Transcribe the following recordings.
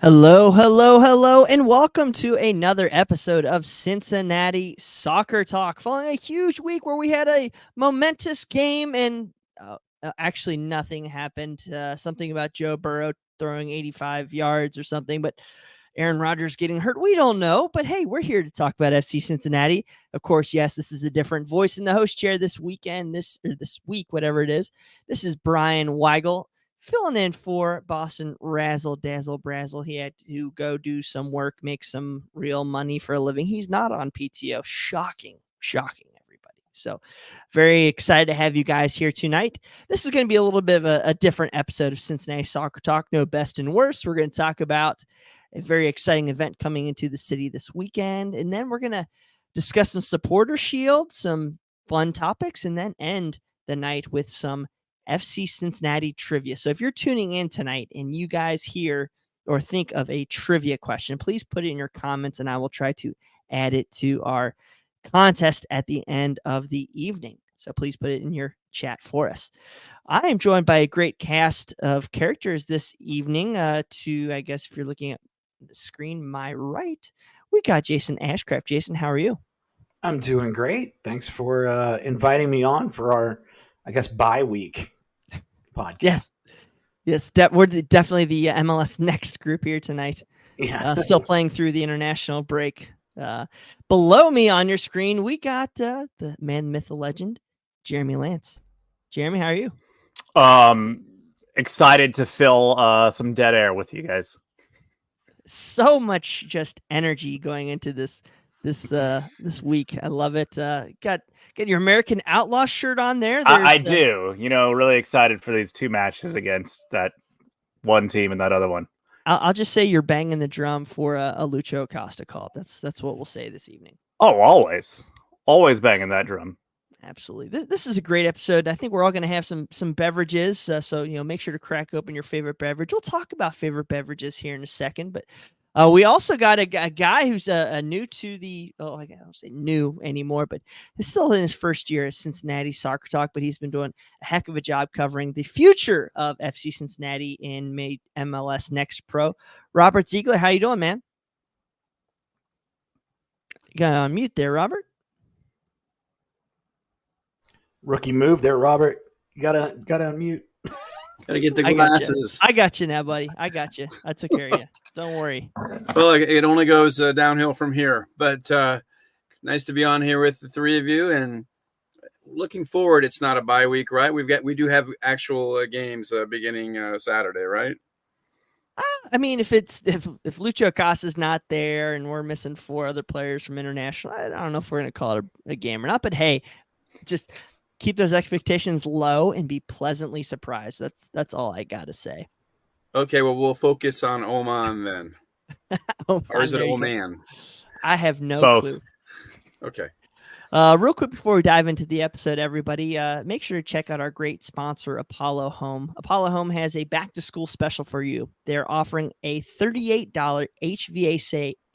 Hello, hello, hello, and welcome to another episode of Cincinnati Soccer Talk. Following a huge week where we had a momentous game and actually nothing happened. Something about Joe Burrow throwing 85 yards or something, but Aaron Rodgers getting hurt. We don't know, but hey, we're here to talk about FC Cincinnati. Of course, yes, this is a different voice in the host chair this weekend, this week, whatever it is. This is Brian Weigel filling in for Boston Razzle Dazzle Brazzle. He had to go do some work, make some real money for a living. He's not on PTO. Shocking, everybody. So very excited to have you guys here tonight. This is going to be a little bit of a different episode of Cincinnati Soccer Talk. No best and worst. We're going to talk about a very exciting event coming into the city this weekend. And then we're going to discuss some supporter shield, some fun topics, and then end the night with some FC Cincinnati trivia. So if you're tuning in tonight and you guys hear or think of a trivia question, please put it in your comments and I will try to add it to our contest at the end of the evening. So please put it in your chat for us. I am joined by a great cast of characters this evening. I guess if you're looking at the screen, my right, we got Jason Ashcraft. Jason, how are you? I'm doing great. Thanks for inviting me on for our, bye week podcast. Yes. We're definitely the MLS Next group here tonight. Yeah. Still playing through the international break. Below me on your screen, we got the man, myth, the legend, Jeremy Lance. Jeremy, how are you? Excited to fill some dead air with you guys. So much just energy going into this week. I love it. Got your American Outlaw shirt on there. I do. Really excited for these two matches against that one team and that other one. I'll just say you're banging the drum for a Lucho Acosta call. That's what we'll say this evening. Oh, always banging that drum. Absolutely. This is a great episode. I think we're all going to have some beverages. So make sure to crack open your favorite beverage. We'll talk about favorite beverages here in a second, but we also got a guy who's new to the, I don't say new anymore, but he's still in his first year at Cincinnati Soccer Talk, but he's been doing a heck of a job covering the future of FC Cincinnati and made MLS Next Pro. Robert Ziegler, how you doing, man? You got to unmute there, Robert. Rookie move there, Robert. You gotta unmute. Gotta get the glasses. I got you now, buddy. I got you. I took care of you. Don't worry. Well, it only goes downhill from here. But nice to be on here with the three of you, and looking forward. It's not a bye week, right? We do have actual games beginning Saturday, right? I mean, if Lucho Acosta's not there and we're missing 4 other players from international, I don't know if we're going to call it a game or not. But hey, just keep those expectations low and be pleasantly surprised. That's all I got to say. Okay, well, we'll focus on Oman then. Or is it Oman? I have no clue. Okay. Real quick before we dive into the episode, everybody, make sure to check out our great sponsor, Apollo Home. Apollo Home has a back-to-school special for you. They're offering a $38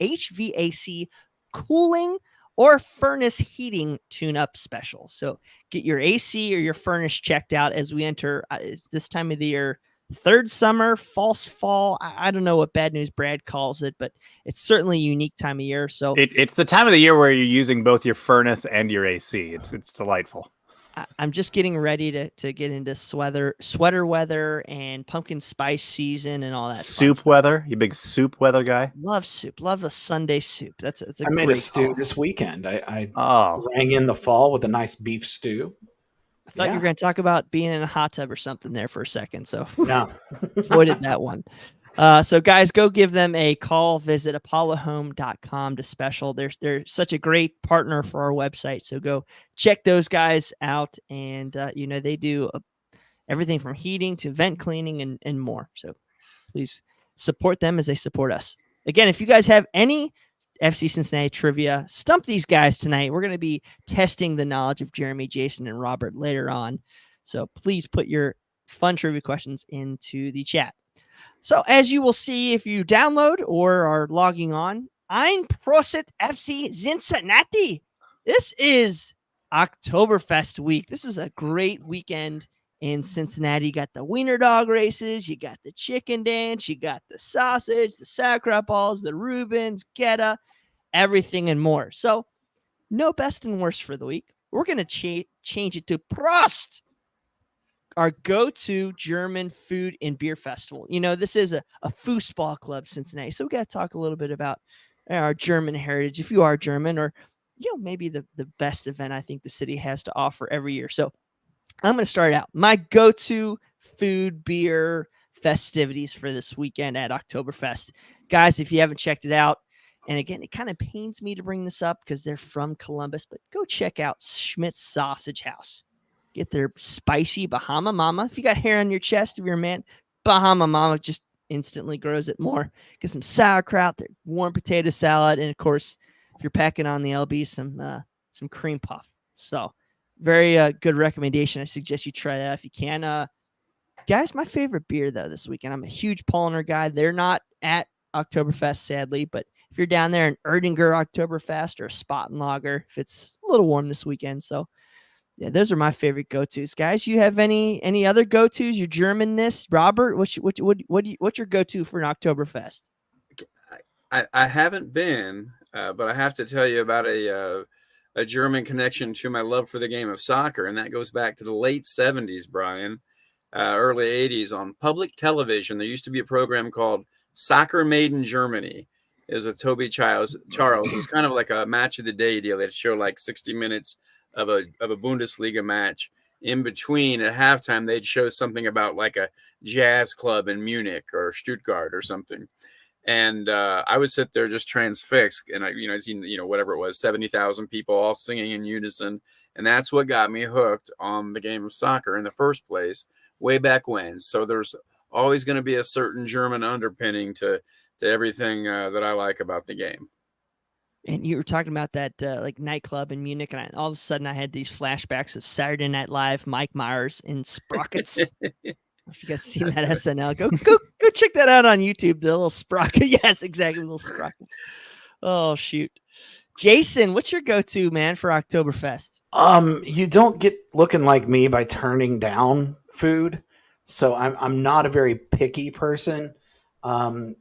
HVAC cooling or furnace heating tune-up special. So get your AC or your furnace checked out as we enter this time of the year, third summer, false fall. I don't know what Bad News Brad calls it, but it's certainly a unique time of year. So it's the time of the year where you're using both your furnace and your AC. It's delightful. I'm just getting ready to get into sweater weather and pumpkin spice season and all that. Soup weather. You big soup weather guy? Love soup. Love a Sunday soup. I made a stew this weekend. I rang in the fall with a nice beef stew. I thought you were going to talk about being in a hot tub or something there for a second. So no, avoided that one. So guys, go give them a call. Visit apollohome.com to special. They're such a great partner for our website. So go check those guys out. And, they do everything from heating to vent cleaning and more. So please support them as they support us. Again, if you guys have any FC Cincinnati trivia, stump these guys tonight. We're going to be testing the knowledge of Jeremy, Jason, and Robert later on. So please put your fun trivia questions into the chat. So as you will see if you download or are logging on, I'm Prosit FC Zinzinnati. This is Oktoberfest week. This is a great weekend In Cincinnati, you got the wiener dog races, you got the chicken dance, you got the sausage, the sauerkraut balls, the Reubens, Geta, everything and more. So no best and worst for the week. We're going to change it to Prost, our go-to German food and beer festival. You know, this is a foosball club, Cincinnati. So we got to talk a little bit about our German heritage, if you are German, or, you know, maybe the best event I think the city has to offer every year. So I'm going to start out my go-to food, beer festivities for this weekend at Oktoberfest. Guys, if you haven't checked it out, and again, it kind of pains me to bring this up because they're from Columbus, but go check out Schmidt's Sausage House. Get their spicy Bahama Mama. If you got hair on your chest, if you're a man, Bahama Mama just instantly grows it more. Get some sauerkraut, their warm potato salad, and of course, if you're packing on the LB, some cream puff. So very good recommendation. I suggest you try that if you can. Guys, my favorite beer, though, this weekend. I'm a huge Paulaner guy. They're not at Oktoberfest, sadly, but if you're down there in Erdinger Oktoberfest or a Spaten Lager, if it's a little warm this weekend. So, yeah, those are my favorite go-tos. Guys, you have any other go-tos? Your Germanness? Robert, what's your go-to for an Oktoberfest? I haven't been, but I have to tell you about a German connection to my love for the game of soccer, and that goes back to the late 70s, Brian, early 80s. On public television, there used to be a program called Soccer Made in Germany. It was with Toby Charles. It was kind of like a match of the day deal. They'd show like 60 minutes of a Bundesliga match. In between, at halftime, they'd show something about like a jazz club in Munich or Stuttgart or something. And I would sit there just transfixed, and whatever it was, 70,000 people all singing in unison, and that's what got me hooked on the game of soccer in the first place, way back when. So there's always going to be a certain German underpinning to everything that I like about the game. And you were talking about that like nightclub in Munich, and all of a sudden I had these flashbacks of Saturday Night Live, Mike Myers in Sprockets. If you guys seen that SNL, go check that out on YouTube. The little sprocket. Yes, exactly. Little sprockets. Oh, shoot. Jason, what's your go-to, man, for Oktoberfest? You don't get looking like me by turning down food. So I'm not a very picky person. I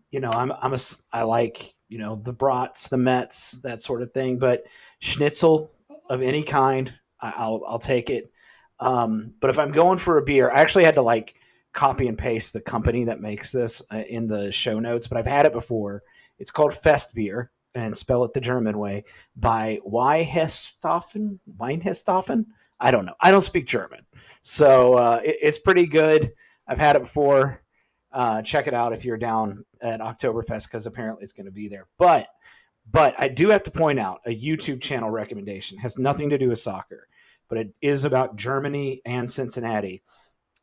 like, the brats, the Mets, that sort of thing, but schnitzel of any kind, I'll take it. But if I'm going for a beer, I actually had to copy and paste the company that makes this in the show notes, but I've had it before. It's called Fest Beer, and spell it the German way, by Weinhesthofen. I don't know. I don't speak German. So it's pretty good. I've had it before. Check it out if you're down at Oktoberfest, because apparently it's going to be there. But I do have to point out a YouTube channel recommendation. It has nothing to do with soccer, but it is about Germany and Cincinnati.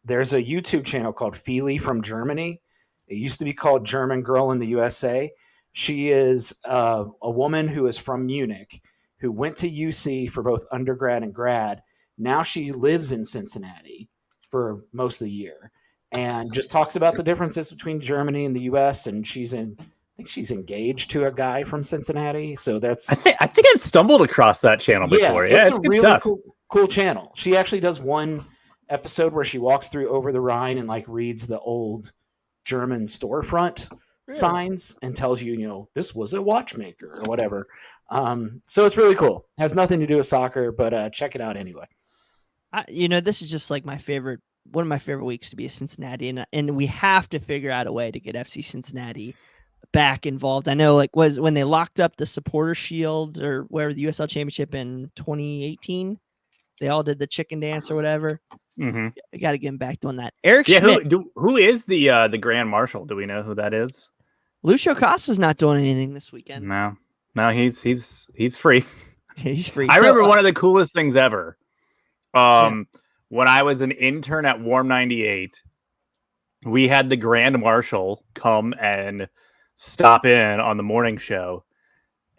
There's a YouTube channel called Feely from Germany. It used to be called German Girl in the USA. She is a woman who is from Munich, who went to UC for both undergrad and grad. Now she lives in Cincinnati for most of the year, and just talks about the differences between Germany and the US. And I think she's engaged to a guy from Cincinnati. So that's, I think I've stumbled across that channel before. Yeah, it's a really cool channel. She actually does one episode where she walks through over the Rhine and reads the old German storefront signs and tells you, this was a watchmaker or whatever. So it's really cool. Has nothing to do with soccer, but check it out anyway. This is just one of my favorite weeks to be a Cincinnati, and we have to figure out a way to get FC Cincinnati back involved. I know was when they locked up the Supporter Shield or whatever, the USL Championship in 2018, they all did the chicken dance or whatever. Mm-hmm. I got to get him back doing that. Eric Schmidt. Who is the Grand Marshal? Do we know who that is? Lucho Costa's not doing anything this weekend. No, he's free. He's free. I remember one of the coolest things ever. When I was an intern at Warm 98, we had the Grand Marshal come and stop in on the morning show,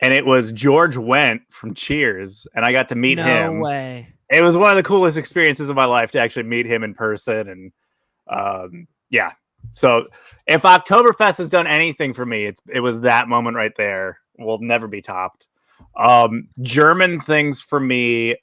and it was George Wendt from Cheers, and I got to meet him. No way. It was one of the coolest experiences of my life to actually meet him in person. And yeah. So if Oktoberfest has done anything for me, it was that moment right there. Will never be topped. German things for me.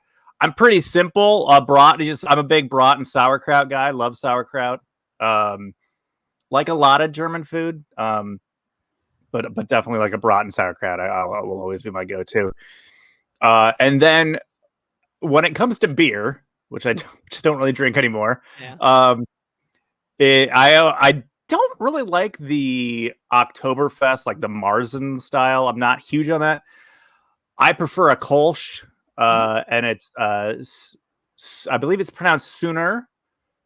I'm pretty simple. I'm a big brat and sauerkraut guy. Love sauerkraut. Like a lot of German food. But definitely like a brat and sauerkraut. I will always be my go-to. And then when it comes to beer, which I don't really drink anymore, Yeah. I don't really like the Oktoberfest, like the Marzen style. I'm not huge on that. I prefer a Kolsch, and it's I believe it's pronounced Sooner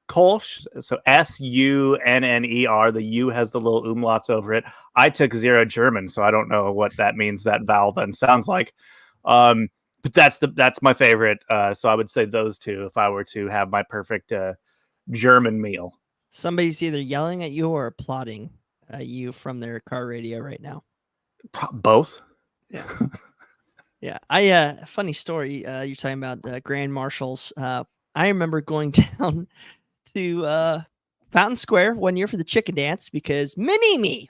Kolsch. So Sunner. The U has the little umlauts over it. I took 0 German, so I don't know what that means. That vowel then sounds like. But that's my favorite. So I would say those two if I were to have my perfect German meal. Somebody's either yelling at you or applauding you from their car radio right now. Both. Yeah. Yeah. Funny story. You're talking about grand marshals. I remember going down to Fountain Square one year for the chicken dance because Mini-Me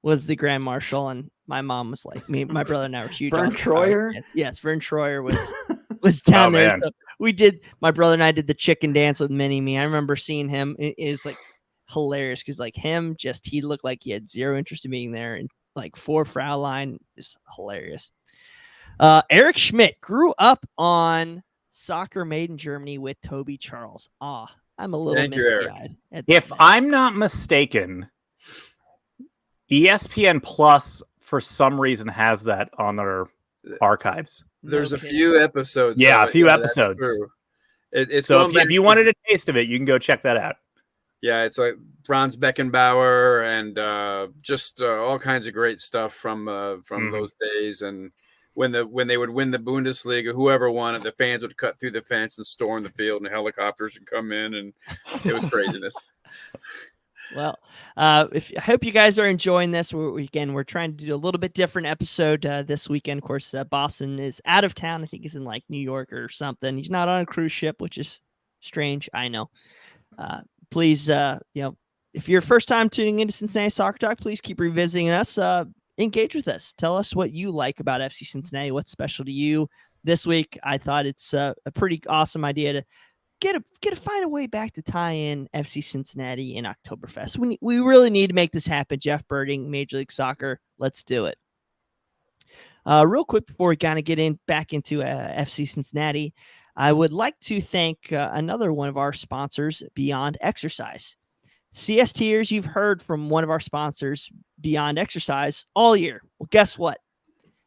was the grand marshal, and my mom was like, my brother and I were huge. Vern Troyer? Yes, Vern Troyer was down there. Man. So my brother and I did the chicken dance with Mini-Me. I remember seeing him. It is like hilarious because like he looked like he had zero interest in being there, and like for Fraulein is hilarious. Eric Schmidt grew up on Soccer Made in Germany with Toby Charles. I'm a little misty-eyed. If I'm not mistaken, ESPN Plus for some reason has that on their archives. There's a few episodes. Yeah, a few episodes. It's so if you wanted a taste of it, you can go check that out. Yeah, it's like Franz Beckenbauer and just all kinds of great stuff from those days. And when they would win the Bundesliga, whoever won it, the fans would cut through the fence and storm the field, and the helicopters would come in, and it was craziness. Well, I hope you guys are enjoying this. We're trying to do a little bit different episode this weekend. Of course, Boston is out of town. I think he's in like New York or something. He's not on a cruise ship, which is strange. I know. Please, if you're first time tuning into Cincinnati Soccer Talk, please keep revisiting us. Engage with us. Tell us what you like about FC Cincinnati. What's special to you this week? I thought it's a pretty awesome idea to find a way back to tie in FC Cincinnati and Oktoberfest. We really need to make this happen. Jeff Birding, Major League Soccer. Let's do it. Real quick before we kind of get back into FC Cincinnati, I would like to thank another one of our sponsors, Beyond Exercise. CSTers, you've heard from one of our sponsors, Beyond Exercise, all year. Well, guess what?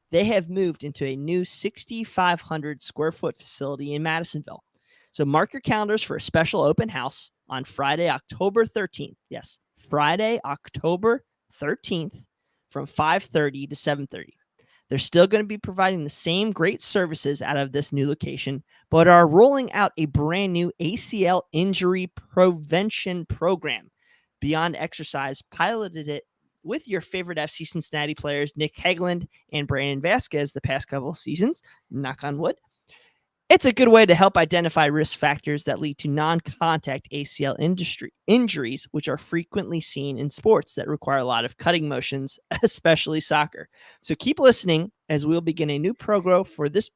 They have moved into a new 6,500 square foot facility in Madisonville. So mark your calendars for a special open house on Friday, October 13th. Yes, Friday, October 13th from 5:30 to 7:30. They're still going to be providing the same great services out of this new location, but are rolling out a brand new ACL injury prevention program. Beyond Exercise piloted it with your favorite FC Cincinnati players, Nick Hegland and Brandon Vasquez, the past couple of seasons, knock on wood. It's a good way to help identify risk factors that lead to non-contact ACL injuries, which are frequently seen in sports that require a lot of cutting motions, especially soccer. So keep listening as we'll begin a new promo for this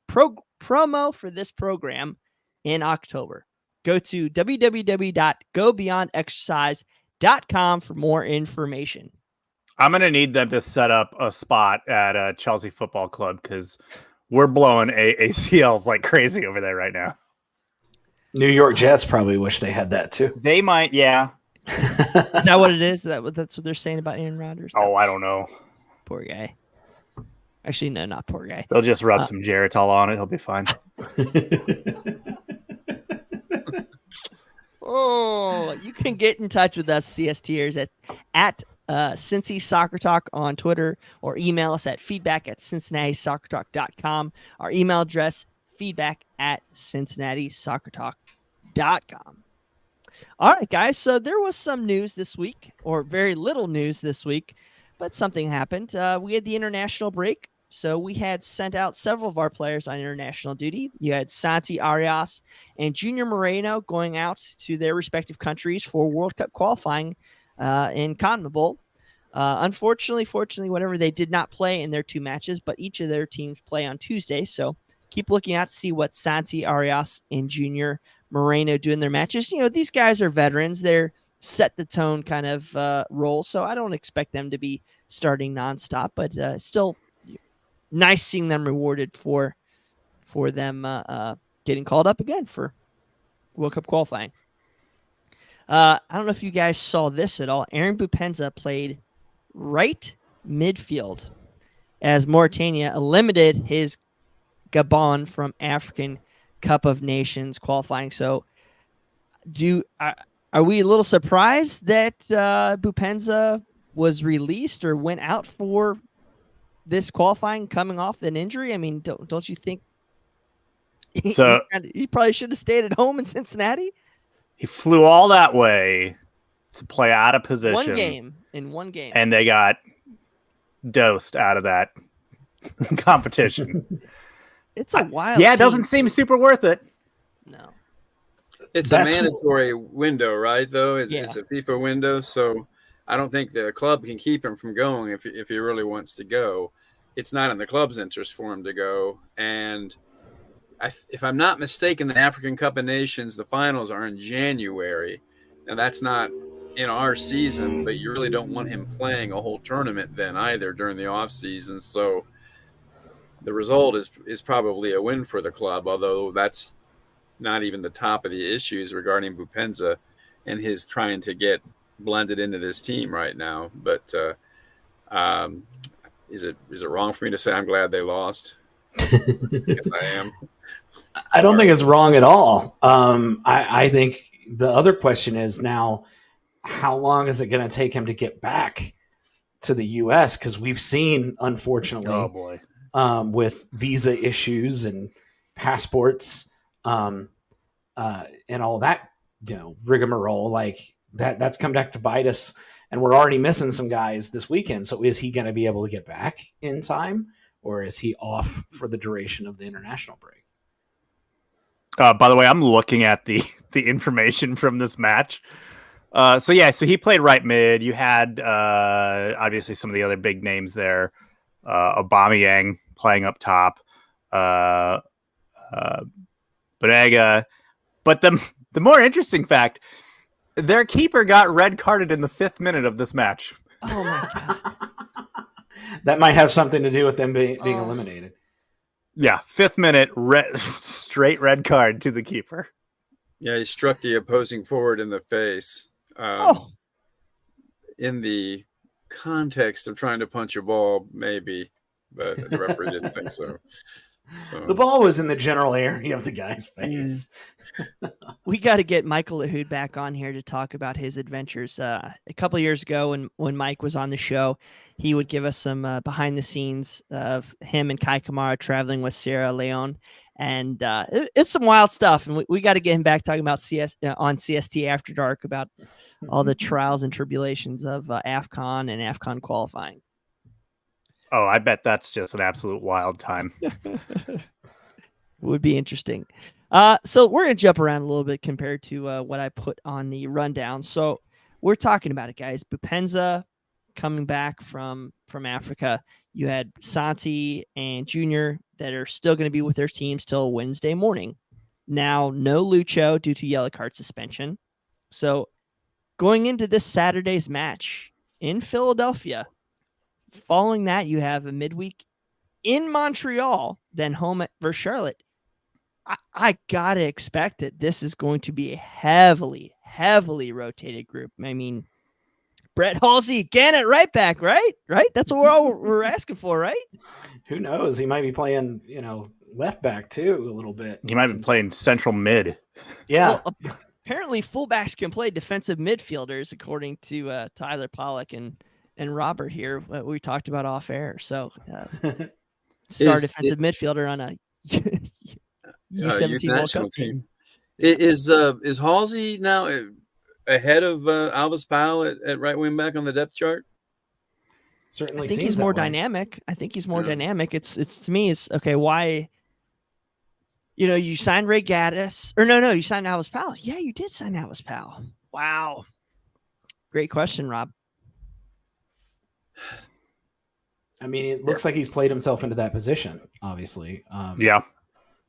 program in October. Go to www.gobeyondexercise.com for more information. I'm going to need them to set up a spot at Chelsea Football Club because we're blowing ACLs like crazy over there right now. New York Jets probably wish they had that too. They might, yeah. Is that what it is? That's what they're saying about Aaron Rodgers? Oh, I don't know. Poor guy. Actually, no, not poor guy. They'll just rub some Geritol on it. He'll be fine. Oh, you can get in touch with us, CSTers, at Cincy Soccer Talk on Twitter, or email us at feedback@cincinnati-soccertalk.com. Our email address, feedback@cincinnati-soccertalk.com. All right, guys. So there was some news this week, or very little news this week, but something happened. We had the international break. So we had sent out several of our players on international duty. You had Santi Arias and Junior Moreno going out to their respective countries for World Cup qualifying in CONMEBOL. Fortunately, whatever, they did not play in their two matches, but each of their teams play on Tuesday. So keep looking out to see what Santi Arias and Junior Moreno do in their matches. These guys are veterans. They're set the tone kind of role, so I don't expect them to be starting nonstop, but still nice seeing them rewarded for them getting called up again for World Cup qualifying. I don't know if you guys saw this at all. Aaron Bupenza played right midfield as Mauritania eliminated his Gabon from African Cup of Nations qualifying. So are we a little surprised that Bupenza was released or went out for this qualifying coming off an injury? I mean, don't you think he probably should have stayed at home in Cincinnati? He flew all that way to play out of position. One game. And they got dosed out of that competition. It's a wild it doesn't seem super worth it. No. It's a mandatory window, right, though? It's a FIFA window, so I don't think the club can keep him from going if he really wants to go. It's not in the club's interest for him to go. And if I'm not mistaken, the African Cup of Nations, the finals are in January. Now, that's not in our season, but you really don't want him playing a whole tournament then either during the off season. So the result is probably a win for the club, although that's not even the top of the issues regarding Bupenza and his trying to get blended into this team right now. But is it wrong for me to say I'm glad they lost? Yes, I am. I don't think it's wrong at all. I think the other question is now, how long is it going to take him to get back to the U.S.? Because we've seen, unfortunately, with visa issues and passports and all that, rigmarole, like that's come back to bite us. And we're already missing some guys this weekend. So is he going to be able to get back in time, or is he off for the duration of the international break? By the way, I'm looking at the information from this match. So he played right mid. You had obviously some of the other big names there. Aubameyang playing up top. Banega. But the more interesting fact, their keeper got red carded in the 5th minute of this match. Oh my God. That might have something to do with them being eliminated. Yeah, 5th minute, straight red card to the keeper. Yeah, he struck the opposing forward in the face. In the context of trying to punch a ball, maybe, but the referee didn't think so. The ball was in the general area of the guy's face. We got to get Michael Lahoud back on here to talk about his adventures. A couple of years ago, when Mike was on the show, he would give us some behind the scenes of him and Kai Kamara traveling with Sierra Leone. And it's some wild stuff. And we got to get him back talking about on CST After Dark about all the trials and tribulations of AFCON and AFCON qualifying. Oh, I bet that's just an absolute wild time. Would be interesting. So we're going to jump around a little bit compared to what I put on the rundown. So we're talking about it, guys. Bupenza coming back from Africa. You had Santi and Junior that are still going to be with their teams till Wednesday morning. Now, no Lucho due to yellow card suspension. So going into this Saturday's match in Philadelphia, following that, you have a midweek in Montreal, then home versus Charlotte. I got to expect that this is going to be a heavily rotated group. I mean, Brett Halsey again at right back, right? That's what we're asking for, right? Who knows? He might be playing, left back too a little bit. He might be playing central mid. Yeah. Well, apparently fullbacks can play defensive midfielders, according to Tyler Pollock and Robert here. We talked about off air. So star defensive midfielder on a U17 World Cup team. Is Halsey now ahead of Alvis Powell at right wing back on the depth chart? Certainly, I think he's more dynamic. Dynamic. It's to me, it's okay. Why? You signed Ray Gaddis, or no, you signed Alvis Powell. Yeah, you did sign Alvis Powell. Wow, great question, Rob. I mean, it looks like he's played himself into that position. Obviously, yeah.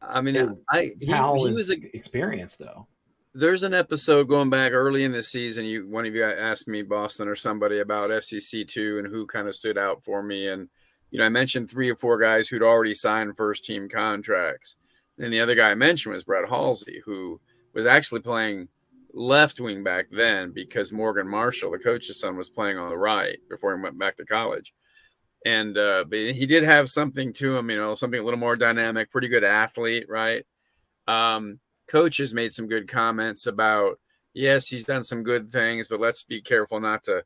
I mean, he Powell was is experienced though. There's an episode going back early in the season. One of you asked me, Boston or somebody, about FCC2 and who kind of stood out for me. And, I mentioned 3 or 4 guys who'd already signed first team contracts. And the other guy I mentioned was Brett Halsey, who was actually playing left wing back then because Morgan Marshall, the coach's son, was playing on the right before he went back to college. And but he did have something to him, something a little more dynamic, pretty good athlete, right? Coach has made some good comments about, yes, he's done some good things, but let's be careful not to,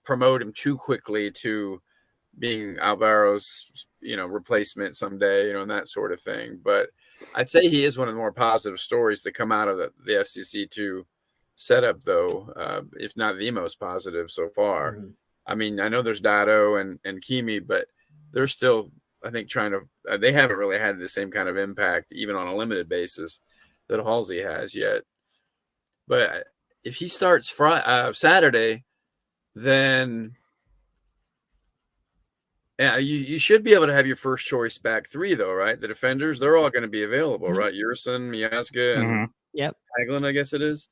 promote him too quickly to being Alvaro's, replacement someday, and that sort of thing. But I'd say he is one of the more positive stories to come out of the FCC2 setup, though, if not the most positive so far. Mm-hmm. I mean, I know there's Dado and Kimi, but they're still, I think, trying to they haven't really had the same kind of impact, even on a limited basis, that Halsey has yet. But if he starts Saturday, then you should be able to have your first choice back 3, though, right? The defenders, they're all going to be available, mm-hmm. right? Yerson, Miazga, and Hagelin, I guess it is.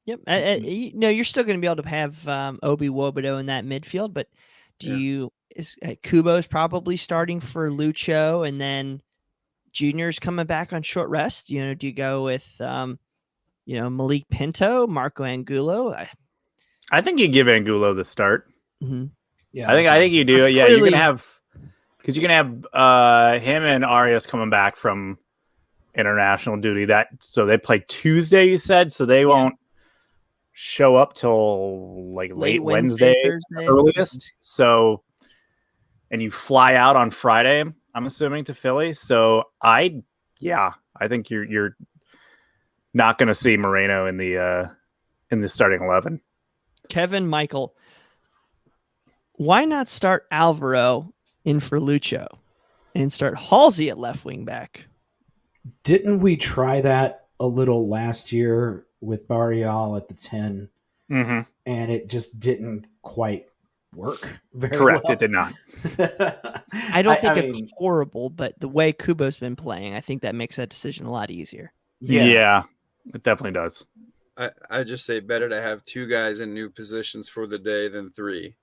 Yep. You're still going to be able to have Obi Wobodo in that midfield, but is Kubo's probably starting for Lucho, and then Junior's coming back on short rest? Do you go with Malik Pinto, Marco Angulo? I think you give Angulo the start. Mm-hmm. Yeah, I think you do. Yeah, you're gonna have him and Arias coming back from international duty. So they play Tuesday, you said, so they won't show up till like late Wednesday Thursday. Earliest. So, and you fly out on Friday, I'm assuming, to Philly. So I think you're not going to see Moreno in the starting 11. Kevin Michael, why not start Alvaro in for Lucho and start Halsey at left wing back? Didn't we try that a little last year with Barrial at the 10, mm-hmm. and it just didn't quite work very Correct, well. It did not. I don't think it's horrible, but the way Kubo's been playing, I think that makes that decision a lot easier. Yeah, it definitely does. I just say better to have 2 guys in new positions for the day than 3.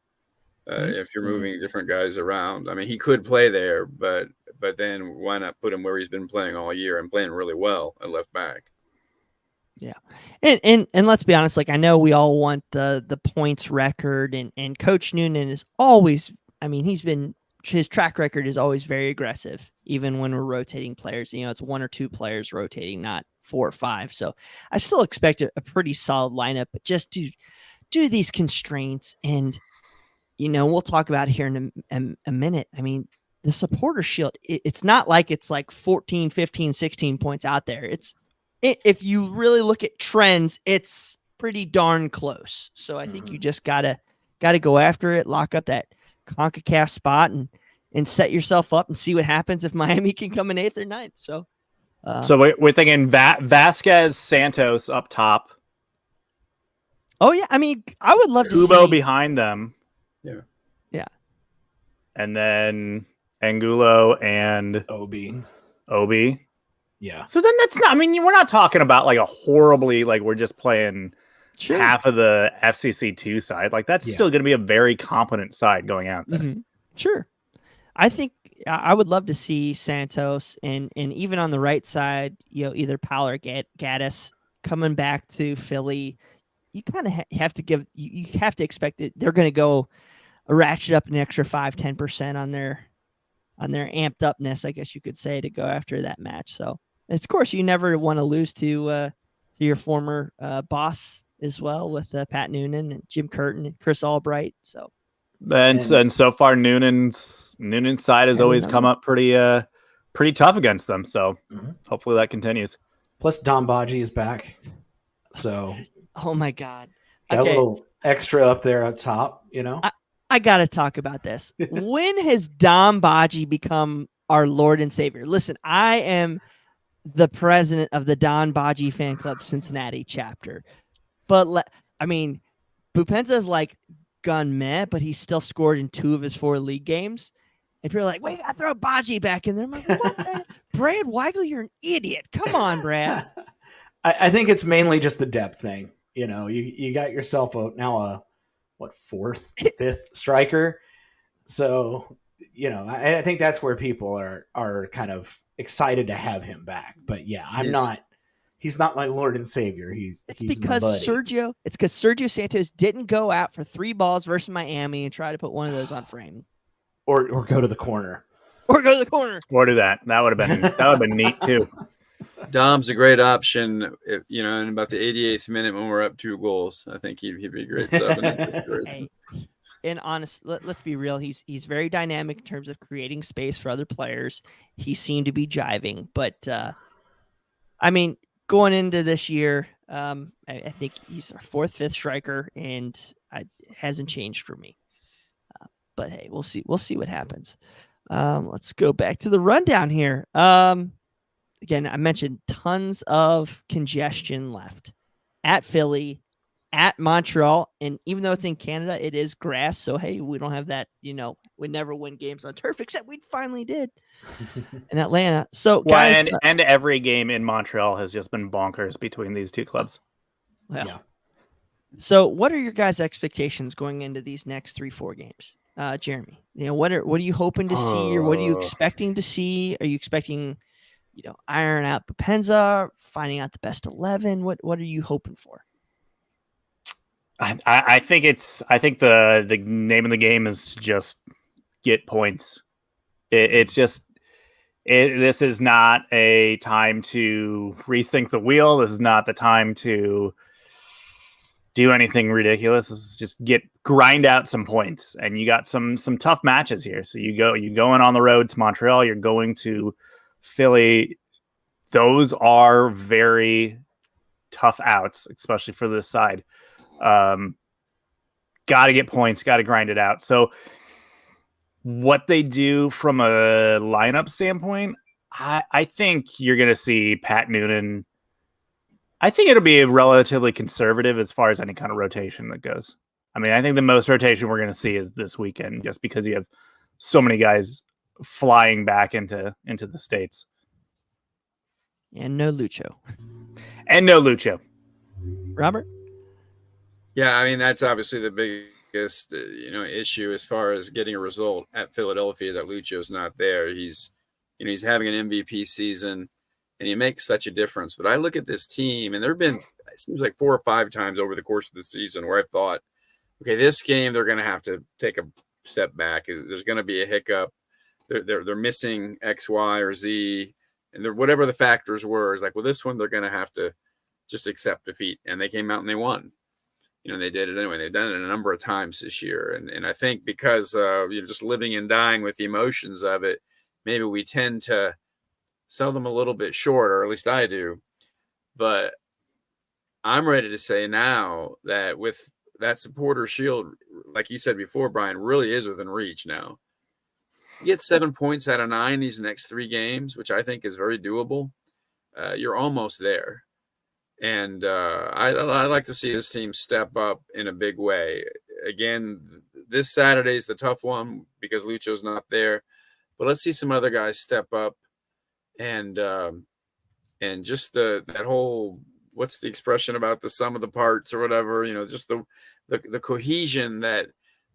If you're moving different guys around. I mean, he could play there, but then why not put him where he's been playing all year and playing really well at left back? Yeah. And let's be honest, like, I know we all want the points record, and Coach Noonan is always, I mean, his track record is always very aggressive, even when we're rotating players. It's 1 or 2 players rotating, not 4 or 5. So I still expect a pretty solid lineup, but just do these constraints, and we'll talk about it here in a minute. I mean, the supporter shield, it's not like it's like 14, 15, 16 points out there. If you really look at trends, it's pretty darn close. So I think you just gotta go after it, lock up that CONCACAF spot, and set yourself up and see what happens if Miami can come in 8th or 9th. So we're thinking Vasquez, Santos up top. Oh yeah, I mean, I would love to see Kubo behind them. Yeah. And then Angulo and Obi. Yeah. So then that's not, I mean, we're not talking about like a horribly, like we're just playing half of the FCC2 side. Like that's still going to be a very competent side going out there. Mm-hmm. Sure. I think I would love to see Santos and even on the right side, either Powell or Gaddis coming back to Philly. You kind of have to you have to expect that they're going to go ratchet up an extra 5-10% on their amped upness, I guess you could say, to go after that match. So, of course, you never want to lose to your former boss as well, with Pat Noonan and Jim Curtin and Chris Albright. So, and so far, Noonan's side has always come up pretty tough against them. So, hopefully that continues. Plus, Don Baji is back. So, oh my God, a little extra up there up top, I got to talk about this. When has Dom Baji become our Lord and Savior? Listen, I am the president of the Don Baji Fan Club Cincinnati chapter. But, I mean, Bupenza's like gone meh, but he still scored in 2 of his 4 league games. And people are like, wait, I throw Baji back in there. I'm like, what the? Brad Weigel, you're an idiot. Come on, Brad. I think it's mainly just the depth thing. You got yourself a fourth, fifth striker. So, I think that's where people are kind of excited to have him back. But yeah, he's not my Lord and Savior. He's because Sergio Santos didn't go out for 3 balls versus Miami and try to put one of those on frame. Or go to the corner. Or go to the corner. Or do that. That would have been neat too. Dom's a great option, in about the 88th minute when we're up 2 goals. I think he'd be a great sub. Hey, and honest, let's be real. He's very dynamic in terms of creating space for other players. He seemed to be jiving, but going into this year, I think he's our 4th, 5th striker, and it hasn't changed for me. But hey, we'll see. We'll see what happens. Let's go back to the rundown here. Again, I mentioned tons of congestion left at Philly, at Montreal, and even though it's in Canada, it is grass. So hey, we don't have that. We never win games on turf, except we finally did in Atlanta. So guys, and every game in Montreal has just been bonkers between these 2 clubs. Well, yeah. So what are your guys' expectations going into these next 3-4 games? Jeremy, what are you hoping to see, or what are you expecting to see? Are you expecting, iron out Bopenza, finding out the best 11? What are you hoping for? I think the name of the game is to just get points. This is not a time to rethink the wheel. This is not the time to do anything ridiculous. This is just grind out some points, and you got some tough matches here. So you're going on the road to Montreal. You're going to Philly. Those are very tough outs, especially for this side. Got to get points, got to grind it out. So what they do from a lineup standpoint, I think you're going to see Pat Noonan. I think it'll be relatively conservative as far as any kind of rotation that goes. I think the most rotation we're going to see is this weekend, just because you have so many guys flying back into the States. And no Lucho. Robert? Yeah, that's obviously the biggest issue as far as getting a result at Philadelphia, that Lucho's not there. He's having an MVP season, and he makes such a difference. But I look at this team, and there have been, it seems like 4 or 5 times over the course of the season where I've thought, okay, this game they're going to have to take a step back. There's going to be a hiccup. They're missing X, Y, or Z, and whatever the factors were, is like, well, this one they're going to have to just accept defeat, and they came out and they won. They did it anyway. They've done it a number of times this year, and I think because just living and dying with the emotions of it, maybe we tend to sell them a little bit short, or at least I do. But I'm ready to say now that with that supporter shield, like you said before, Brian, really is within reach now. You get 7 points out of 9 these next 3 games, which I think is very doable. You're almost there. And I'd like to see this team step up in a big way. Again, this Saturday is the tough one because Lucho's not there. But let's see some other guys step up, and just that whole, what's the expression about the sum of the parts or whatever, just the cohesion that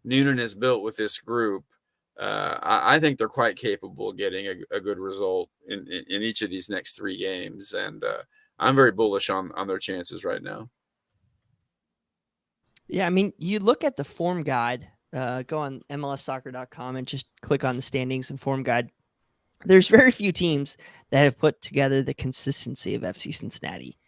Noonan has built with this group. I think they're quite capable of getting a good result in each of these next 3 games. And I'm very bullish on their chances right now. Yeah, you look at the form guide, go on MLSsoccer.com and just click on the standings and form guide. There's very few teams that have put together the consistency of FC Cincinnati.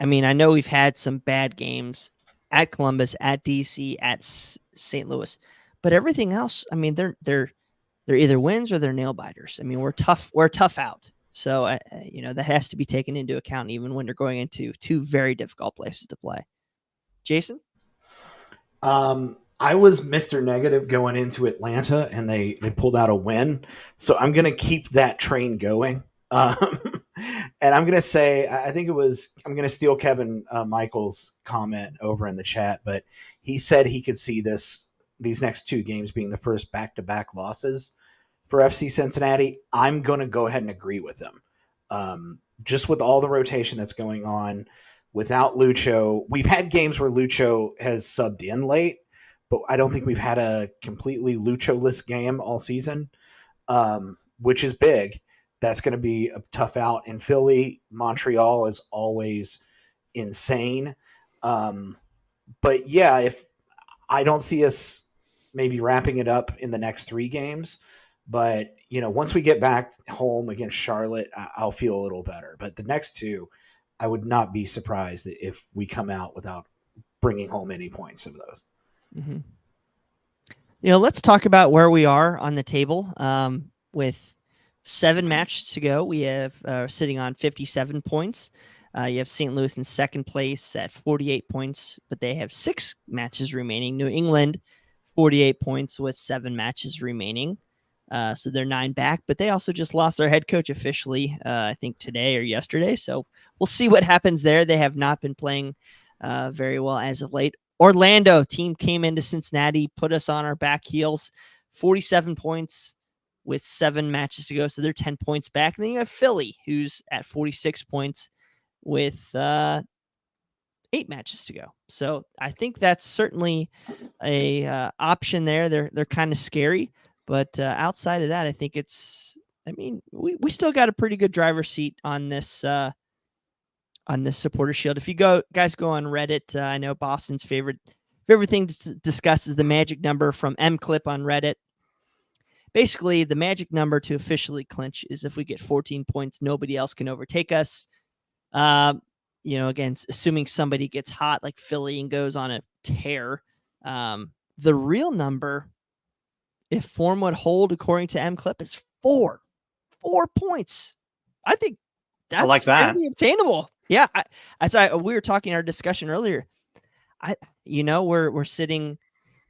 I know we've had some bad games at Columbus, at DC, at St. Louis, but everything else, they're either wins or they're nail biters. We're tough. We're tough out. So, that has to be taken into account even when they're going into 2 very difficult places to play. Jason? I was Mr. Negative going into Atlanta, and they pulled out a win. So I'm going to keep that train going. And I'm going to say, I'm going to steal Kevin Michael's comment over in the chat, but he said he could see these next 2 games being the first back-to-back losses for FC Cincinnati, I'm going to go ahead and agree with him. Just with all the rotation that's going on, without Lucho, we've had games where Lucho has subbed in late, but I don't think we've had a completely Lucho-less game all season, which is big. That's going to be a tough out in Philly. Montreal is always insane. But yeah, if I don't see us maybe wrapping it up in the next 3 games, but once we get back home against Charlotte, I'll feel a little better. But the next 2, I would not be surprised if we come out without bringing home any points of those. Mm-hmm. Let's talk about where we are on the table. With 7 matches to go, we have sitting on 57 points. You have St. Louis in second place at 48 points, but they have 6 matches remaining. New England, 48 points with 7 matches remaining. So they're 9 back, but they also just lost their head coach officially, I think today or yesterday. So we'll see what happens there. They have not been playing very well as of late. Orlando team came into Cincinnati, put us on our back heels, 47 points with 7 matches to go. So they're 10 points back. And then you have Philly, who's at 46 points with 8 matches to go. So I think that's certainly a option there. They're kind of scary, but outside of that, I think we still got a pretty good driver's seat on this supporter shield. If you guys go on Reddit, I know Boston's favorite thing to discuss is the magic number from MClip on Reddit. Basically, the magic number to officially clinch is if we get 14 points, nobody else can overtake us. Again, assuming somebody gets hot like Philly and goes on a tear. The real number, if form would hold according to MClip, is 4 points. I think that's like that. fairly obtainable. Yeah, we were talking in our discussion earlier. We're sitting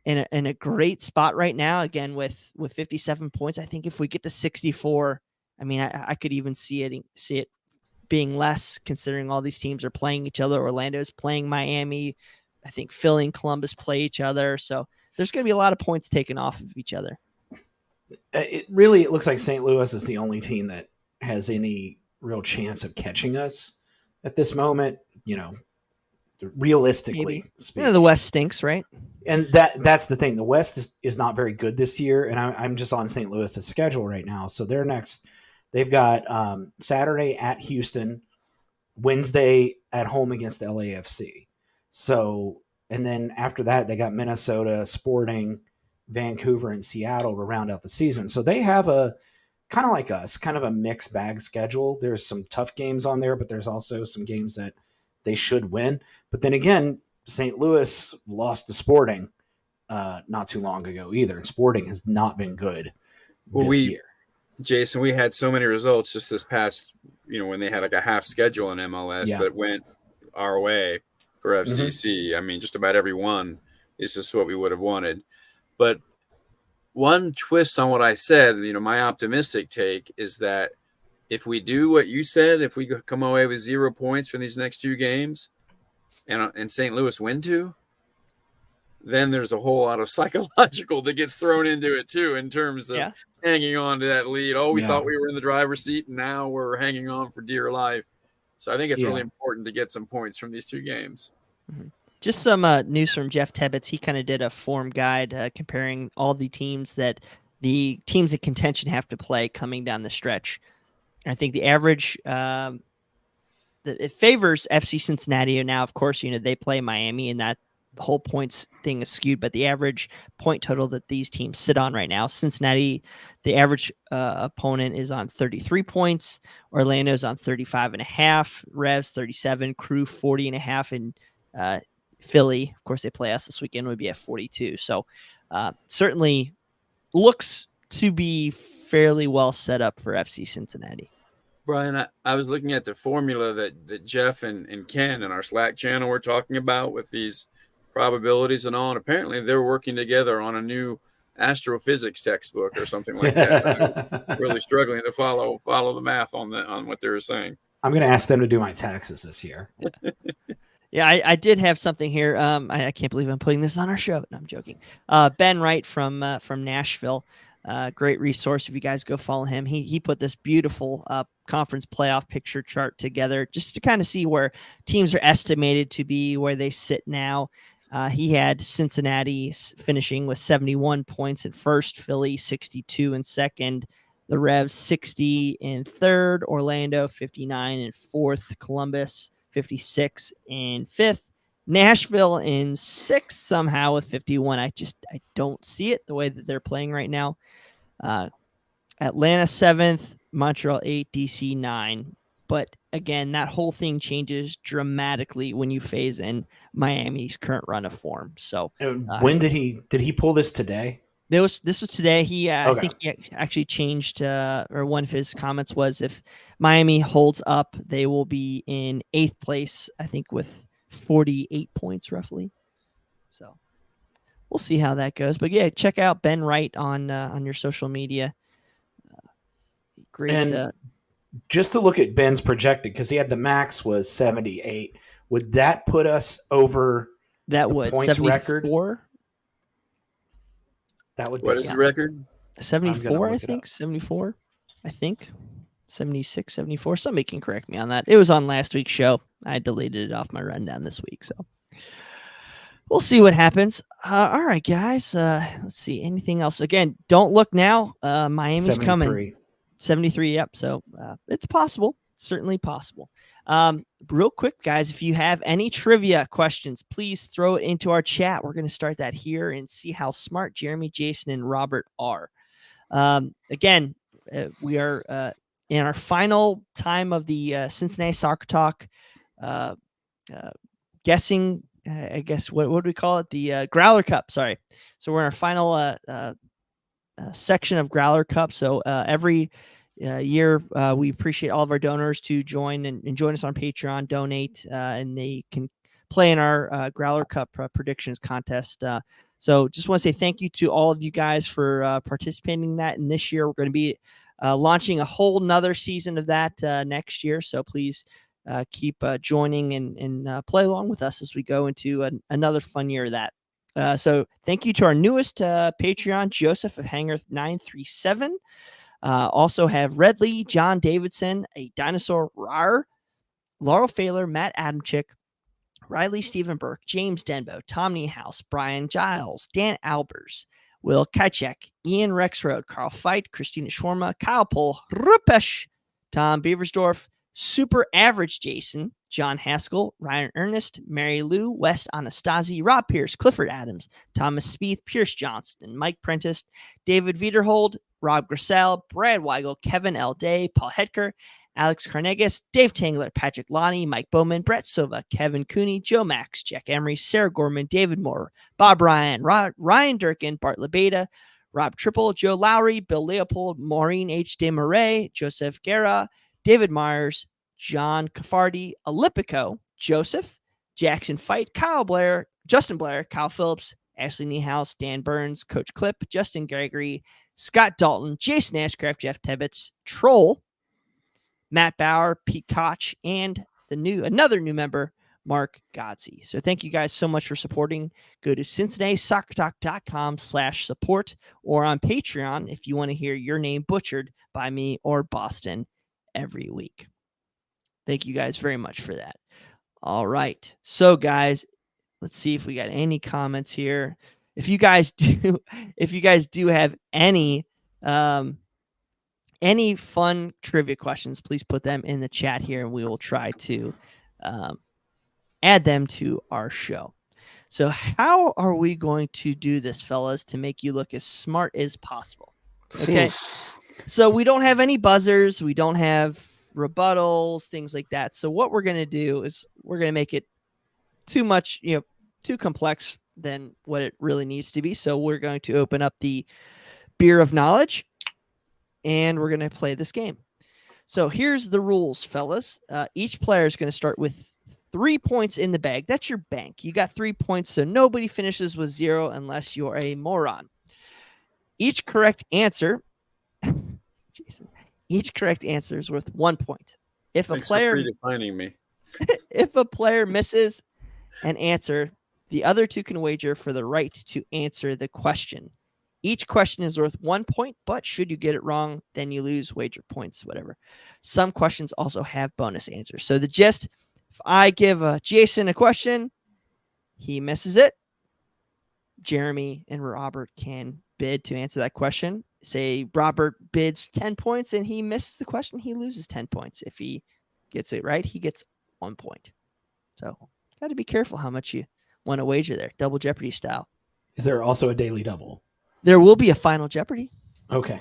in a great spot right now. Again, with 57 points, I think if we get to 64, I could even see it being less, considering all these teams are playing each other. Orlando's playing Miami. I think Philly and Columbus play each other. So there's going to be a lot of points taken off of each other. It looks like St. Louis is the only team that has any real chance of catching us at this moment, realistically speaking. The West stinks, right? And that's the thing. The West is not very good this year, and I'm just on St. Louis's schedule right now. So they're next. They've got Saturday at Houston, Wednesday at home against LAFC. So, and then after that, they got Minnesota, Sporting, Vancouver, and Seattle to round out the season. So they have a kind of like us, kind of a mixed bag schedule. There's some tough games on there, but there's also some games that they should win. But then again, St. Louis lost to Sporting not too long ago either. And Sporting has not been good this year. Jason, we had so many results just this past, when they had like a half schedule in MLS that went our way for FCC. Mm-hmm. Just about every one is just what we would have wanted. But one twist on what I said, my optimistic take is that if we do what you said, if we come away with 0 points from these next 2 games and St. Louis win 2, then there's a whole lot of psychological that gets thrown into it too, in terms of hanging on to that lead. Oh, we thought we were in the driver's seat and now we're hanging on for dear life. So I think it's really important to get some points from these 2 games. Mm-hmm. Just some news from Jeff Tebbets. He kind of did a form guide comparing all the teams in contention have to play coming down the stretch. I think the average it favors FC Cincinnati. And now, of course, they play Miami, and that the whole points thing is skewed. But the average point total that these teams sit on right now, Cincinnati, the average opponent is on 33 points. Orlando's on 35.5. Revs 37. Crew 40.5. And Philly, of course, they play us this weekend, would be at 42. So certainly looks to be fairly well set up for FC Cincinnati. Brian, I was looking at the formula that Jeff and Ken in our Slack channel were talking about with these probabilities and all. And apparently they're working together on a new astrophysics textbook or something like that. I was really struggling to follow the math on what they were saying. I'm going to ask them to do my taxes this year. Yeah, I did have something here. I can't believe I'm putting this on our show. No, I'm joking. Ben Wright from Nashville Great resource if you guys go follow him. He put this beautiful conference playoff picture chart together just to kind of see where teams are estimated to be, where they sit now. He had Cincinnati finishing with 71 points in first, Philly 62 in second, the Revs 60 in third, Orlando 59 in fourth, Columbus 56 in fifth, Nashville in sixth somehow with 51. I don't see it the way that they're playing right now. Atlanta 7th, Montreal 8, DC 9. But again, that whole thing changes dramatically when you phase in Miami's current run of form. So when did he pull this today? This was today. I Okay. think he actually changed, or one of his comments was if Miami holds up, they will be in 8th place, I think, with 48 points roughly. So we'll see how that goes. But yeah, check out Ben Wright on your social media. Great. And just to look at Ben's projected, because he had the max was 78. Would that put us over that the would points 74? Record? That would be What is the record? 74, I think. 74, I think. 76, 74. Somebody can correct me on that. It was on last week's show. I deleted it off my rundown this week. So we'll see what happens. All right, guys. Let's see. Anything else? Again, don't look now. Miami's 73. coming. 73. Yep. So it's possible. It's certainly possible. Real quick, guys, if you have any trivia questions, please throw it into our chat. We're going to start that here and see how smart Jeremy, Jason, and Robert are. Again, we are in our final time of the Cincinnati Soccer Talk guessing, I guess, what would we call it? The Growler Cup. Sorry. So we're in our final section of Growler Cup. So every year, we appreciate all of our donors to join and join us on Patreon, donate, and they can play in our Growler Cup predictions contest. So just want to say thank you to all of you guys for participating in that. And this year, we're going to be launching a whole nother season of that next year. So please keep joining and play along with us as we go into another fun year of that. So thank you to our newest Patreon, Joseph of Hanger 937. Also have Red Lee, John Davidson, a dinosaur rar, Laurel Failer, Matt Adamchick, Riley Stephen Burke, James Denbo, Tom Niehaus, Brian Giles, Dan Albers, Will Kajek, Ian Rexroad, Carl Feit, Christina Schwarma, Kyle Pohl, Rupesh, Tom Beaversdorf, Super Average Jason, John Haskell, Ryan Ernest, Mary Lou, West Anastasi, Rob Pierce, Clifford Adams, Thomas Spieth, Pierce Johnston, Mike Prentice, David Viederhold, Rob Grissel, Brad Weigel, Kevin L. Day, Paul Hedker, Alex Carnegas, Dave Tangler, Patrick Lonnie, Mike Bowman, Brett Silva, Kevin Cooney, Joe Max, Jack Emery, Sarah Gorman, David Moore, Bob Ryan, Ryan Durkin, Bart Lebeda, Rob Triple, Joe Lowry, Bill Leopold, Maureen H. DeMarais, Joseph Guerra, David Myers, John Cafardi, Olympico, Joseph, Jackson Fight, Kyle Blair, Justin Blair, Kyle Phillips, Ashley Niehaus, Dan Burns, Coach Clip, Justin Gregory, Scott Dalton, Jason Ashcraft, Jeff Tebbets, Troll, Matt Bauer, Pete Koch, and another new member, Mark Godsey. So thank you guys so much for supporting. Go to CincinnatiSoccerTalk.com/support or on Patreon if you want to hear your name butchered by me or Boston every week. Thank you guys very much for that. All right. So guys, let's see if we got any comments here. If you guys do have any fun trivia questions, please put them in the chat here and we will try to add them to our show. So how are we going to do this, fellas, to make you look as smart as possible? Okay. So we don't have any buzzers. We don't have rebuttals, things like that. So what we're going to do is we're going to make it too complex than what it really needs to be. So we're going to open up the beer of knowledge and we're going to play this game. So here's the rules, fellas. Each player is going to start with 3 points in the bag. That's your bank. You got 3 points, so nobody finishes with 0 unless you're a moron. Each correct answer, each correct answer is worth 1 point. If Thanks for redefining me. If a player misses an answer, the other two can wager for the right to answer the question. Each question is worth 1 point, but should you get it wrong, then you lose wager points, whatever. Some questions also have bonus answers. So the gist, if I give Jason a question, he misses it. Jeremy and Robert can bid to answer that question. Say Robert bids 10 points and he misses the question, he loses 10 points. If he gets it right, he gets 1 point. So got to be careful how much you want to wager there. Double Jeopardy style. Is there also a daily double? There will be a Final Jeopardy. Okay.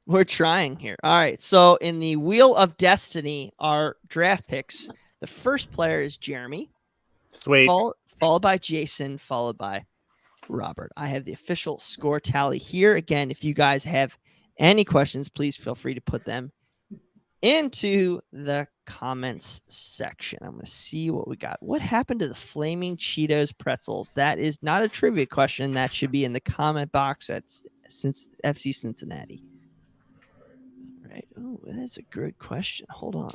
We're trying here. All right. So in the Wheel of Destiny, our draft picks, the first player is Jeremy. Sweet. Followed by Jason, followed by Robert. I have the official score tally here. Again, if you guys have any questions, please feel free to put them into the comments section. I'm going to see what we got. What happened to the Flaming Cheetos pretzels? That is not a trivia question. That should be in the comment box at FC Cincinnati. Right. Oh, that's a good question. Hold on.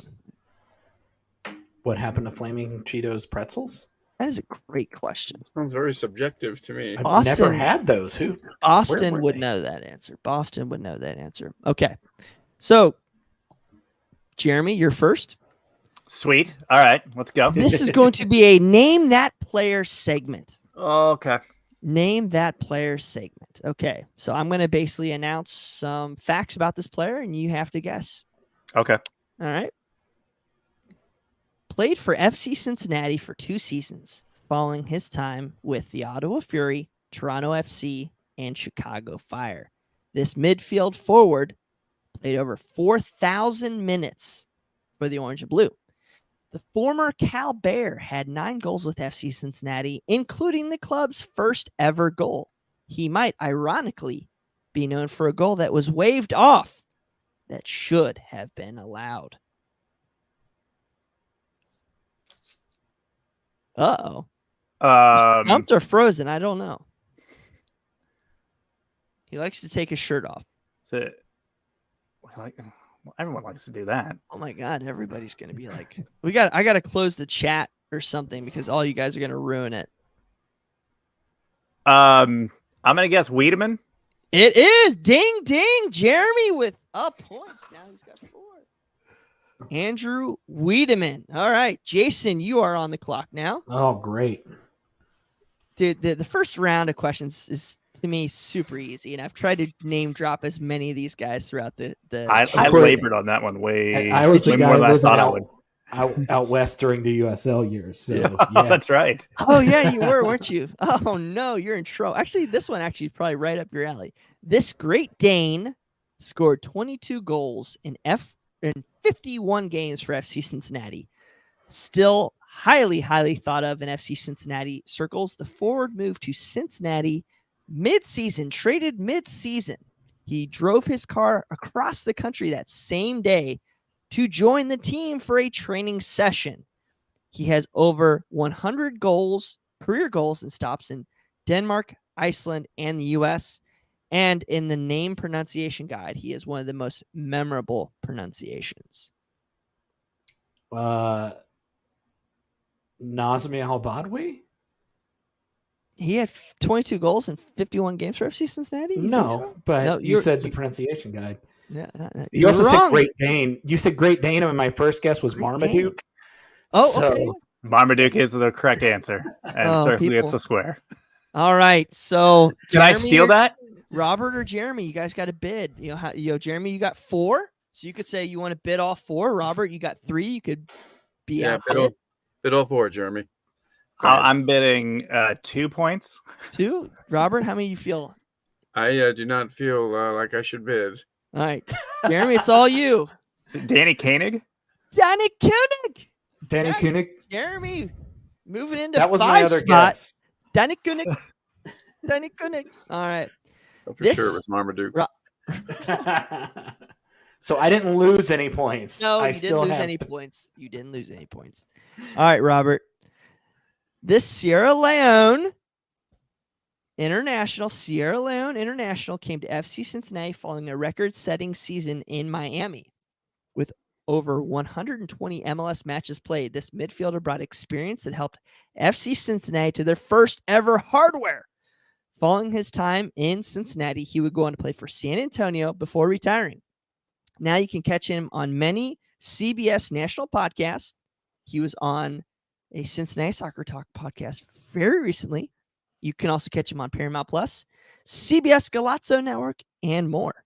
What happened to Flaming Cheetos pretzels? That is a great question. Sounds very subjective to me. I've never had those. Boston would know that answer. Boston would know that answer. Okay. So, Jeremy, you're first. Sweet. All right, let's go. This is going to be a Name That Player segment. Okay. Name That Player segment. Okay. So I'm going to basically announce some facts about this player, and you have to guess. Okay. All right. Played for FC Cincinnati for 2 seasons, following his time with the Ottawa Fury, Toronto FC, and Chicago Fire. This midfield forward played over 4,000 minutes for the Orange and Blue. The former Cal Bear had 9 goals with FC Cincinnati, including the club's first ever goal. He might, ironically, be known for a goal that was waved off that should have been allowed. Uh-oh. Stumped or frozen? I don't know. He likes to take his shirt off. Everyone likes to do that. Oh my God, everybody's gonna be like, I gotta close the chat or something because all you guys are gonna ruin it. I'm gonna guess Wiedemann. It is ding ding. Jeremy with a point. Now he's got 4. Andrew Wiedemann. All right, Jason, you are on the clock now. Oh, great. Dude, the first round of questions is, to me, super easy, and I've tried to name drop as many of these guys throughout the I labored on that one way. I was the guy more than I living thought I would. out west during the USL years. So Yeah, that's right. Oh yeah, you were, weren't you? Oh no, you're in trouble. Actually, this one is probably right up your alley. This Great Dane scored 22 goals in 51 games for FC Cincinnati. Still highly thought of in FC Cincinnati circles. The forward moved to Cincinnati traded mid-season. He drove his car across the country that same day to join the team for a training session. He has over 100 career goals and stops in Denmark, Iceland, and the U.S. And in the name pronunciation guide, he has one of the most memorable pronunciations. Nazmi Al-Badwi? He had 22 goals in 51 games for FC Cincinnati? But you said the pronunciation guide. Yeah, you also said Great Dane. You said Great Dane, and my first guess was Marmaduke. Okay. Marmaduke is the correct answer, and certainly it's a square. All right, so can I steal that? Robert or Jeremy, you guys got to bid. Jeremy, you got 4, so you could say you want to bid all 4. Robert, you got 3. You could be outbid. Bid all 4, Jeremy. I'm bidding 2 points. 2? Robert, how many you feel? I do not feel like I should bid. All right, Jeremy, it's all you. Is it Danny Koenig? Danny Koenig. Danny Koenig. Jeremy, moving into that was 5 my other spot. guess. Danny Koenig. Danny Koenig. All right. Oh, for sure it was Marmaduke. So I didn't lose any points. No, you didn't lose any points. You didn't lose any points. All right, Robert. This Sierra Leone International came to FC Cincinnati following a record-setting season in Miami. With over 120 MLS matches played, this midfielder brought experience that helped FC Cincinnati to their first ever hardware. Following his time in Cincinnati, he would go on to play for San Antonio before retiring. Now you can catch him on many CBS national podcasts. He was on a Cincinnati Soccer Talk podcast very recently. You can also catch him on Paramount Plus, CBS Galazzo Network, and more.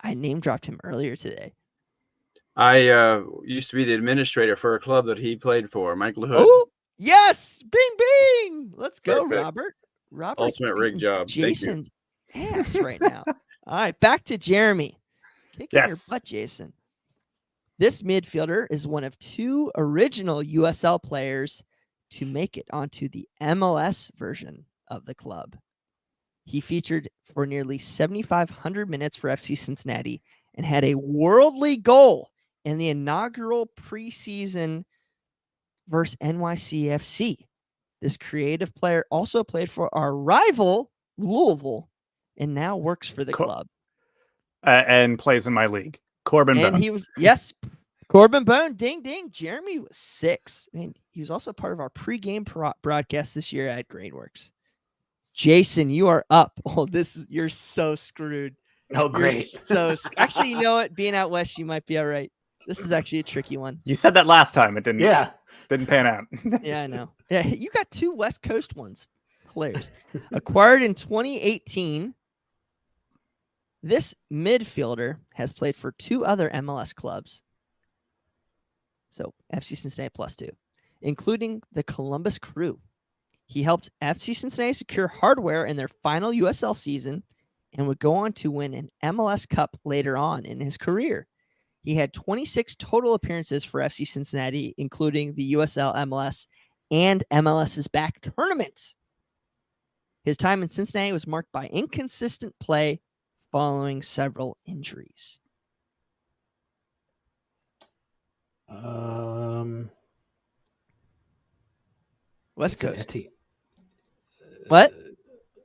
I name dropped him earlier today. I used to be the administrator for a club that he played for, Mike LaHood. Oh, yes. Bing, bing. Let's go, Perfect. Robert. Robert. Ultimate rig job. Jason's ass right now. All right, back to Jeremy. Kicking your Yes. butt, Jason. This midfielder is one of 2 original USL players to make it onto the MLS version of the club. He featured for nearly 7,500 minutes for FC Cincinnati and had a worldly goal in the inaugural preseason versus NYCFC. This creative player also played for our rival, Louisville, and now works for the club. And plays in my league. Corbin And Bone. he was, yes, Corbin Bone, ding, ding. Jeremy was 6. I mean, he was also part of our pregame broadcast this year at Grainworks. Jason, you are up. Oh, you're so screwed. Oh, great. Actually, you know what? Being out west, you might be all right. This is actually a tricky one. You said that last time. It didn't. Yeah. Didn't pan out. Yeah, I know. Yeah, you got 2 West Coast ones. Hilarious. Acquired in 2018, this midfielder has played for 2 other MLS clubs. So FC Cincinnati +2, including the Columbus Crew. He helped FC Cincinnati secure hardware in their final USL season and would go on to win an MLS Cup later on in his career. He had 26 total appearances for FC Cincinnati, including the USL, MLS, and MLS's back tournament. His time in Cincinnati was marked by inconsistent play following several injuries. West Coast. What?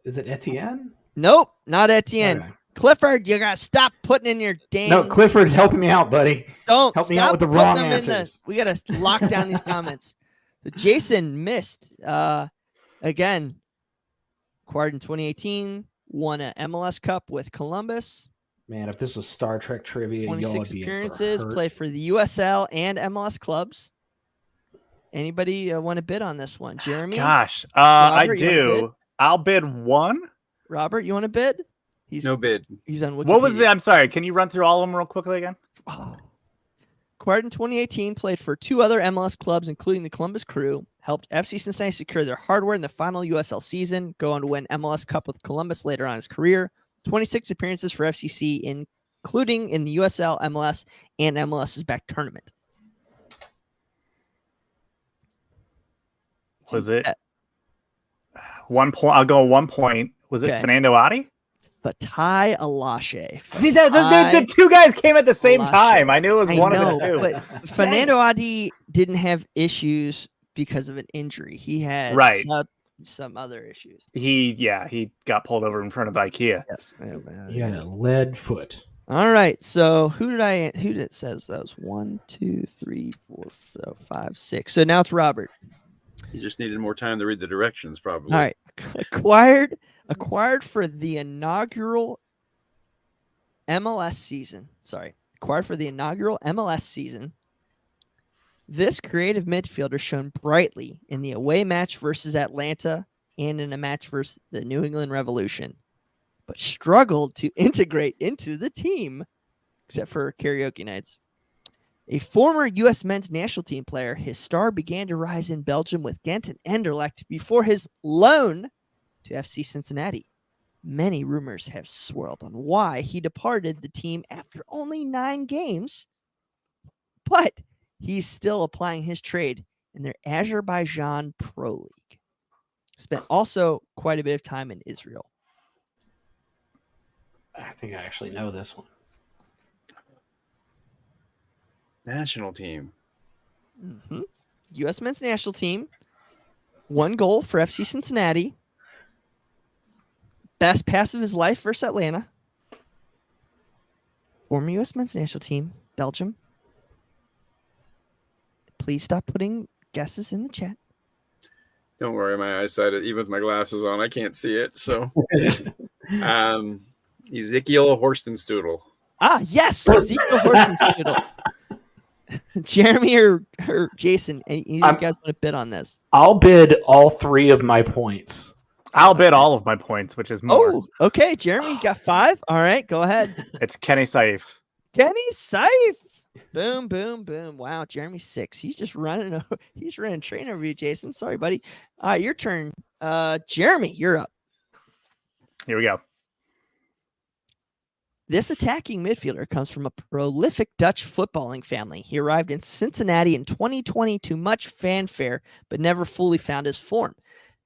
Is it Etienne? Nope, not Etienne. Okay. Clifford, you gotta stop putting in your damn. No, Clifford's helping me out, buddy. Don't help me stop out with the putting wrong them in answers. we gotta lock down these comments. So Jason missed. Again, acquired in 2018, won an MLS Cup with Columbus. Man, if this was Star Trek trivia, y'all would 26 be appearances, in for a hurt. played for the USL and MLS clubs. Anybody want to bid on this one? Jeremy? Gosh, Robert, I you wanna do. bid? I'll bid 1. Robert, you want to bid? He's No bid. He's on Wikipedia. What was the? I'm sorry. Can you run through all of them real quickly again? Acquired in 2018, played for 2 other MLS clubs, including the Columbus Crew, helped FC Cincinnati secure their hardware in the final USL season, go on to win MLS Cup with Columbus later on in his career, 26 appearances for FCC, including in the USL, MLS, and MLS's back tournament. Was it 1 point? I'll go 1 point. Was it Okay. Fernando Adi? Fatai Alashe. See, the 2 guys came at the same Alashe. time. I knew it was I one know, of the 2. but Fernando Adi didn't have issues because of an injury. He had Right. some other issues. He got pulled over in front of IKEA. Yes. You got a lead foot. All right. So who did it says that was 1, 2, 3, 4, 5, 6. So now it's Robert. He just needed more time to read the directions, probably. All right. Acquired for the inaugural MLS season. Sorry. Acquired for the inaugural MLS season. This creative midfielder shone brightly in the away match versus Atlanta and in a match versus the New England Revolution, but struggled to integrate into the team, except for karaoke nights. A former U.S. men's national team player, his star began to rise in Belgium with Ghent and Anderlecht before his loan to FC Cincinnati. Many rumors have swirled on why he departed the team after only 9 games, but he's still applying his trade in their Azerbaijan Pro League. Spent also quite a bit of time in Israel. I think I actually know this one. National team. Mm-hmm. U.S. men's national team. 1 goal for FC Cincinnati. Best pass of his life versus Atlanta. Former U.S. men's national team, Belgium. Please stop putting guesses in the chat. Don't worry, my eyesight, even with my glasses on, I can't see it. So, Ezekiel Horstenstoodle. Ah, yes, Ezekiel Horstenstoodle. Jeremy or Jason, you guys want to bid on this? I'll bid all 3 of my points. I'll bid all of my points, which is more. Oh, okay, Jeremy, you got 5. All right, go ahead. It's Kenny Saif. Kenny Saif. Boom, boom, boom. Wow, Jeremy's 6. He's just running. He's running train over you, Jason. Sorry, buddy. All right, your turn. Jeremy, you're up. Here we go. This attacking midfielder comes from a prolific Dutch footballing family. He arrived in Cincinnati in 2020 to much fanfare, but never fully found his form.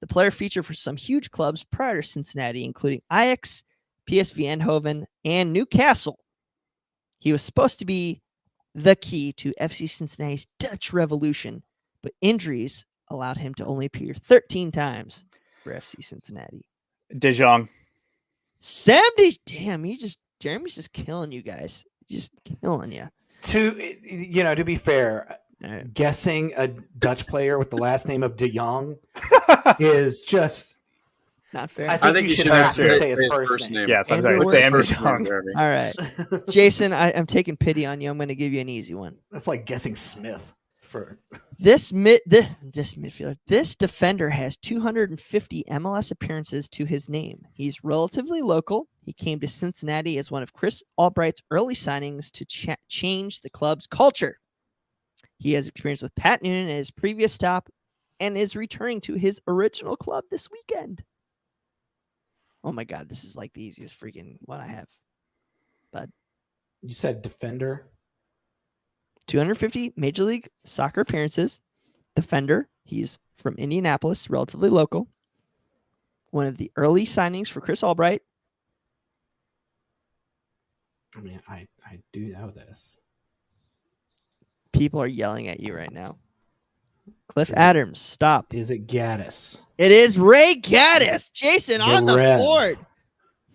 The player featured for some huge clubs prior to Cincinnati, including Ajax, PSV Eindhoven, and Newcastle. He was supposed to be the key to FC Cincinnati's Dutch revolution, but injuries allowed him to only appear 13 times for FC Cincinnati. De Jong. Sam damn, Jeremy's just killing you guys. Just killing you. To be fair, guessing a Dutch player with the last name of De Jong is just not fair. I think you should have to say his first name. Yes, I'm sorry. Sam De Jong. All right. Jason, I'm taking pity on you. I'm going to give you an easy one. That's like guessing Smith. For this midfielder, this defender has 250 MLS appearances to his name. He's relatively local. He came to Cincinnati as one of Chris Albright's early signings to change the club's culture. He has experience with Pat Noonan at his previous stop and is returning to his original club this weekend. Oh my God, this is like the easiest freaking one I have. But you said defender. 250 Major League Soccer appearances. Defender. He's from Indianapolis, relatively local. One of the early signings for Chris Albright. I mean, I do know this. People are yelling at you right now. Cliff Adams, stop. Is it Gaddis? It is Ray Gaddis. Jason on the Rev. board.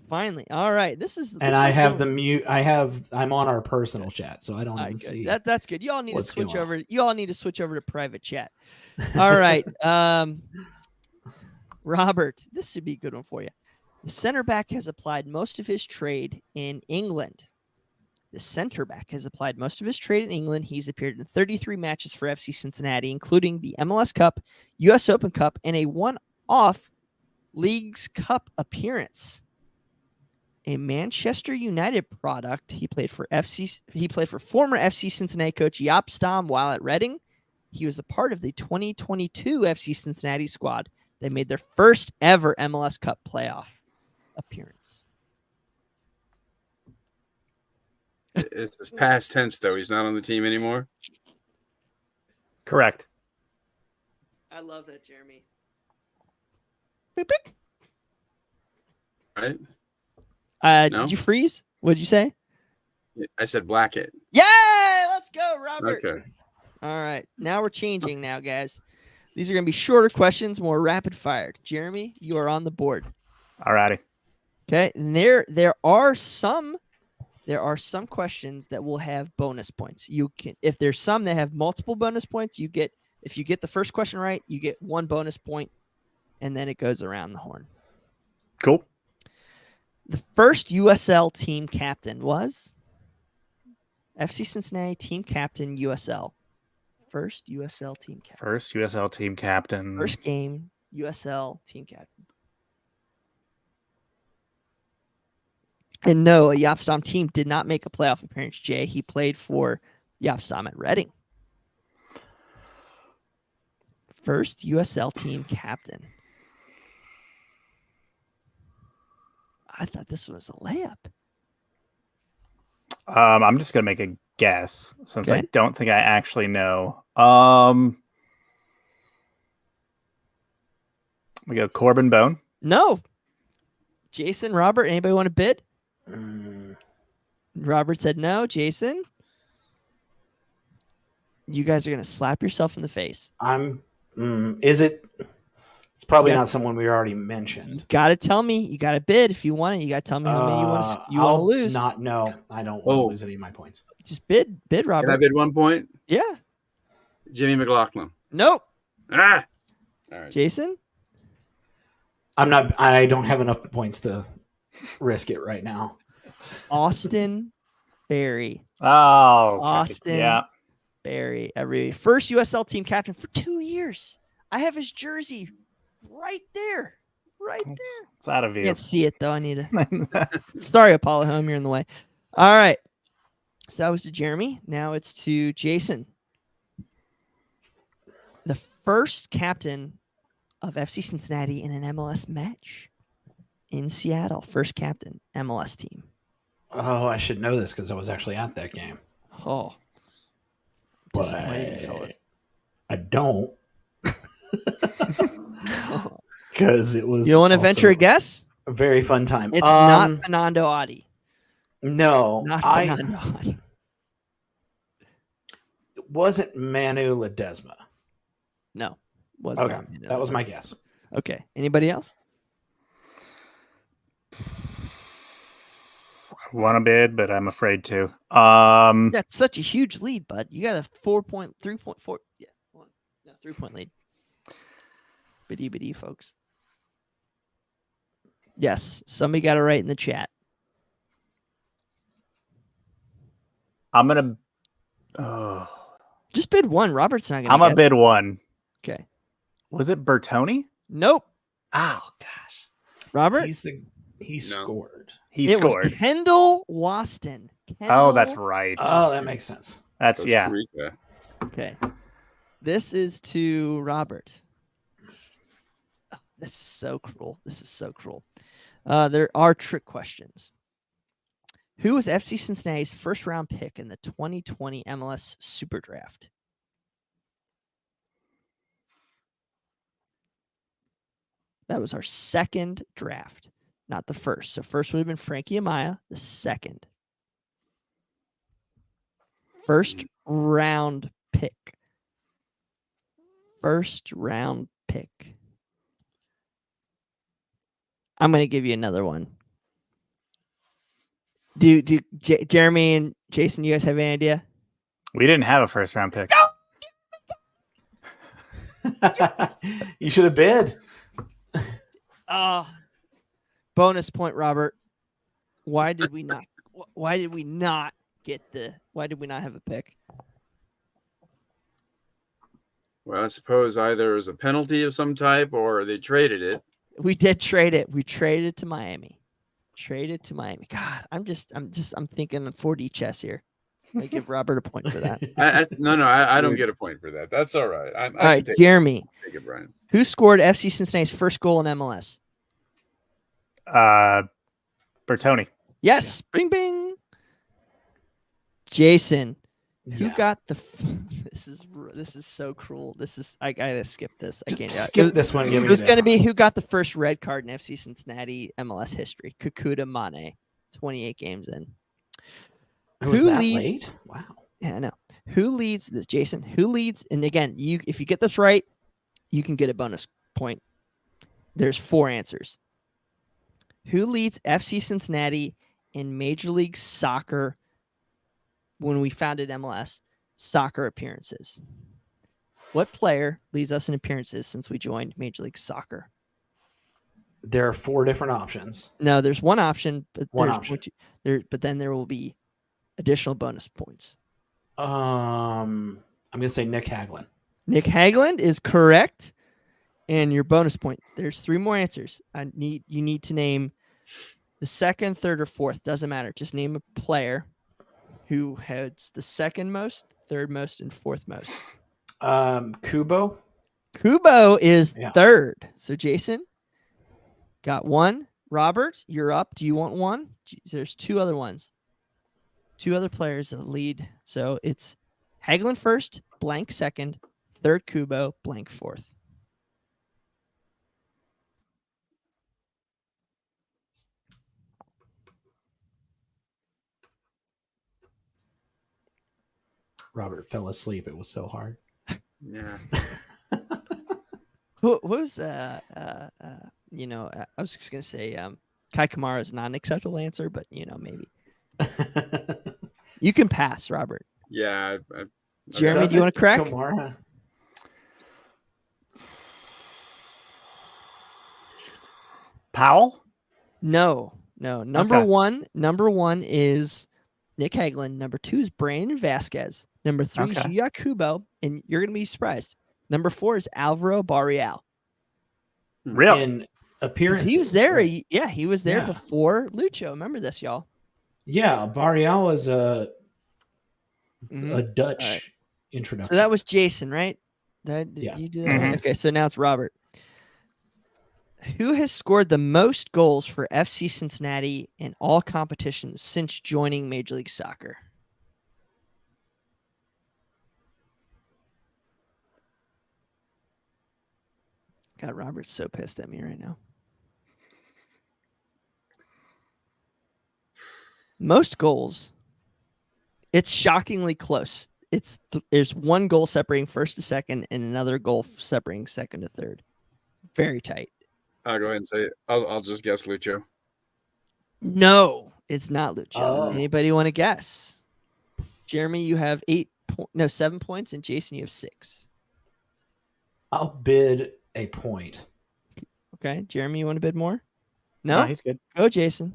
Finally. All right. And I have the mute. I'm on our personal chat, so I don't even see. That's good. You all need to switch over. You all need to switch over to private chat. All right. Robert, this should be a good one for you. The center back has applied most of his trade in England. He's appeared in 33 matches for FC Cincinnati, including the MLS Cup, US Open Cup, and a one-off Leagues Cup appearance. A Manchester United product, he played for former FC Cincinnati coach Jaap Stam while at Reading. He was a part of the 2022 FC Cincinnati squad. They made their first ever MLS Cup playoff appearance. It's his past tense, though. He's not on the team anymore. Correct. I love that, Jeremy. Right? No? Did you freeze? What did you say? I said Blackett. Yeah, let's go, Robert. Okay. All right. Now we're changing now, guys. These are going to be shorter questions, more rapid fired. Jeremy, you are on the board. All righty. Okay. And there are some questions that will have bonus points. If there's some that have multiple bonus points, if you get the first question right, you get 1 bonus point, and then it goes around the horn. Cool. The first USL team captain was FC Cincinnati team captain USL. First USL team captain. First game USL team captain. And no, a Jaap Stam team did not make a playoff appearance, Jay. He played for Jaap Stam at Reading. First USL team captain. I thought this was a layup. I'm just going to make a guess since I don't think I actually know. We go Corbin Bone. No. Jason, Robert, anybody want to bid? Robert said no. Jason? You guys are going to slap yourself in the face. Is it? It's probably not someone we already mentioned. You got to tell me. You got to bid if you want it. You got to tell me how many you want to lose. No, I don't want to lose any of my points. Just bid, Robert. Can I bid 1 point? Yeah. Jimmy McLaughlin. Nope. Ah! All right. Jason? I don't have enough points to risk it right now. Austin Berry. Oh, okay. Austin Yeah. Berry. First USL team captain for 2 years. I have his jersey right there. Right there. It's out of view. Can't see it though. I need to. Sorry, Apollo Home, you're in the way. All right. So that was to Jeremy. Now it's to Jason. The first captain of FC Cincinnati in an MLS match in Seattle. First captain, MLS team. Oh, I should know this because I was actually at that game. Oh. But Disappointed, fellas. I don't. Because it was. You want to also venture a guess? a very fun time. It's not Fernando Adi. No, Not Fernando Adi. it wasn't Manu Ledesma. No. Was Okay, not. that was my guess. Okay. Anybody else? I want to bid, but I'm afraid to. That's such a huge lead, bud. You got a 3.4. Yeah. 3-point lead. Biddy, folks. Yes. Somebody got it right in the chat. I'm gonna. Oh, Just bid one. Robert's not gonna. I'm a bid one. Okay. Was it Bertoni? Nope. Oh gosh, Robert. He scored. he It scored. was Kendall Waston. Oh, that's Kendall- right. Oh, that makes sense. That's Costa yeah. Rica. Okay. This is to Robert. Oh, this is so cruel. There are trick questions. Who was FC Cincinnati's first round pick in the 2020 MLS Super Draft? That was our second draft, not the first. So first would have been Frankie Amaya, the second. First round pick. First round pick. I'm going to give you another one. Do Jeremy and Jason, you guys have any idea? We didn't have a first round pick. You should have bid. Bonus point, Robert. Why did we not have a pick? Well, I suppose either it was a penalty of some type or they traded it. We did trade it. We traded it to Miami. God, I'm thinking 4D chess here. I give Robert a point for that. I don't get a point for that. That's all right. All right, Jeremy. Take it, Brian. Who scored FC Cincinnati's first goal in MLS? Bertoni. Yes. Bing, bing. Jason. Who Yeah. got the? This is so cruel. I gotta skip this. I can't. Skip this one. It was gonna be who got the first red card in FC Cincinnati MLS history. Kakuta Mane, 28 games in. It was Who that leads- late? Wow. Yeah, I know. Who leads this, Jason? Who leads? And again, if you get this right, you can get a bonus point. There's 4 answers. Who leads FC Cincinnati in Major League Soccer when we founded MLS soccer appearances? What player leads us in appearances since we joined Major League Soccer? There are 4 different options. No, there's one option, but One there's option. but then there will be additional bonus points. I'm gonna say Nick Haglund. Nick Hagland is correct. And your bonus point. There's 3 more answers. You need to name the second, third, or fourth. Doesn't matter. Just name a player who has the second most, third most, and fourth most. Kubo. Kubo is Yeah. third. So Jason got 1. Robert, you're up. Do you want 1? There's 2 other ones. 2 other players that lead. So it's Hagelin first, blank second, third Kubo, blank fourth. Robert fell asleep. It was so hard. Yeah. Who was I was just gonna say Kai Kamara is not an acceptable answer, but maybe you can pass, Robert. Yeah. Jeremy, do you want to crack? Kamara. Powell? No. Number Okay. one is Nick Hagelin. Number 2 is Brandon Vasquez. Number 3 is Okay. Yuya Kubo, and you're gonna be surprised. Number 4 is Alvaro Barreal. Really? In 'Cause appearances. he was there. right? He was there Yeah. before Lucho. Remember this, y'all? Yeah, Barreal was a Mhm. Dutch All right. introduction. So that was Jason, right? Did Yeah. you do that right? Mhm. Okay, so now it's Robert. Who has scored the most goals for FC Cincinnati in all competitions since joining Major League Soccer? God, Robert's so pissed at me right now. Most goals. It's shockingly close. There's one goal separating first to second and another goal separating second to third. Very tight. I'll go ahead and say it. I'll just guess Lucho. No, it's not Lucho. Oh. Anybody want to guess? Jeremy, you have 7 points, and Jason, you have 6. I'll bid a point. Okay, Jeremy, you want to bid more? No, No, he's good. go, Jason.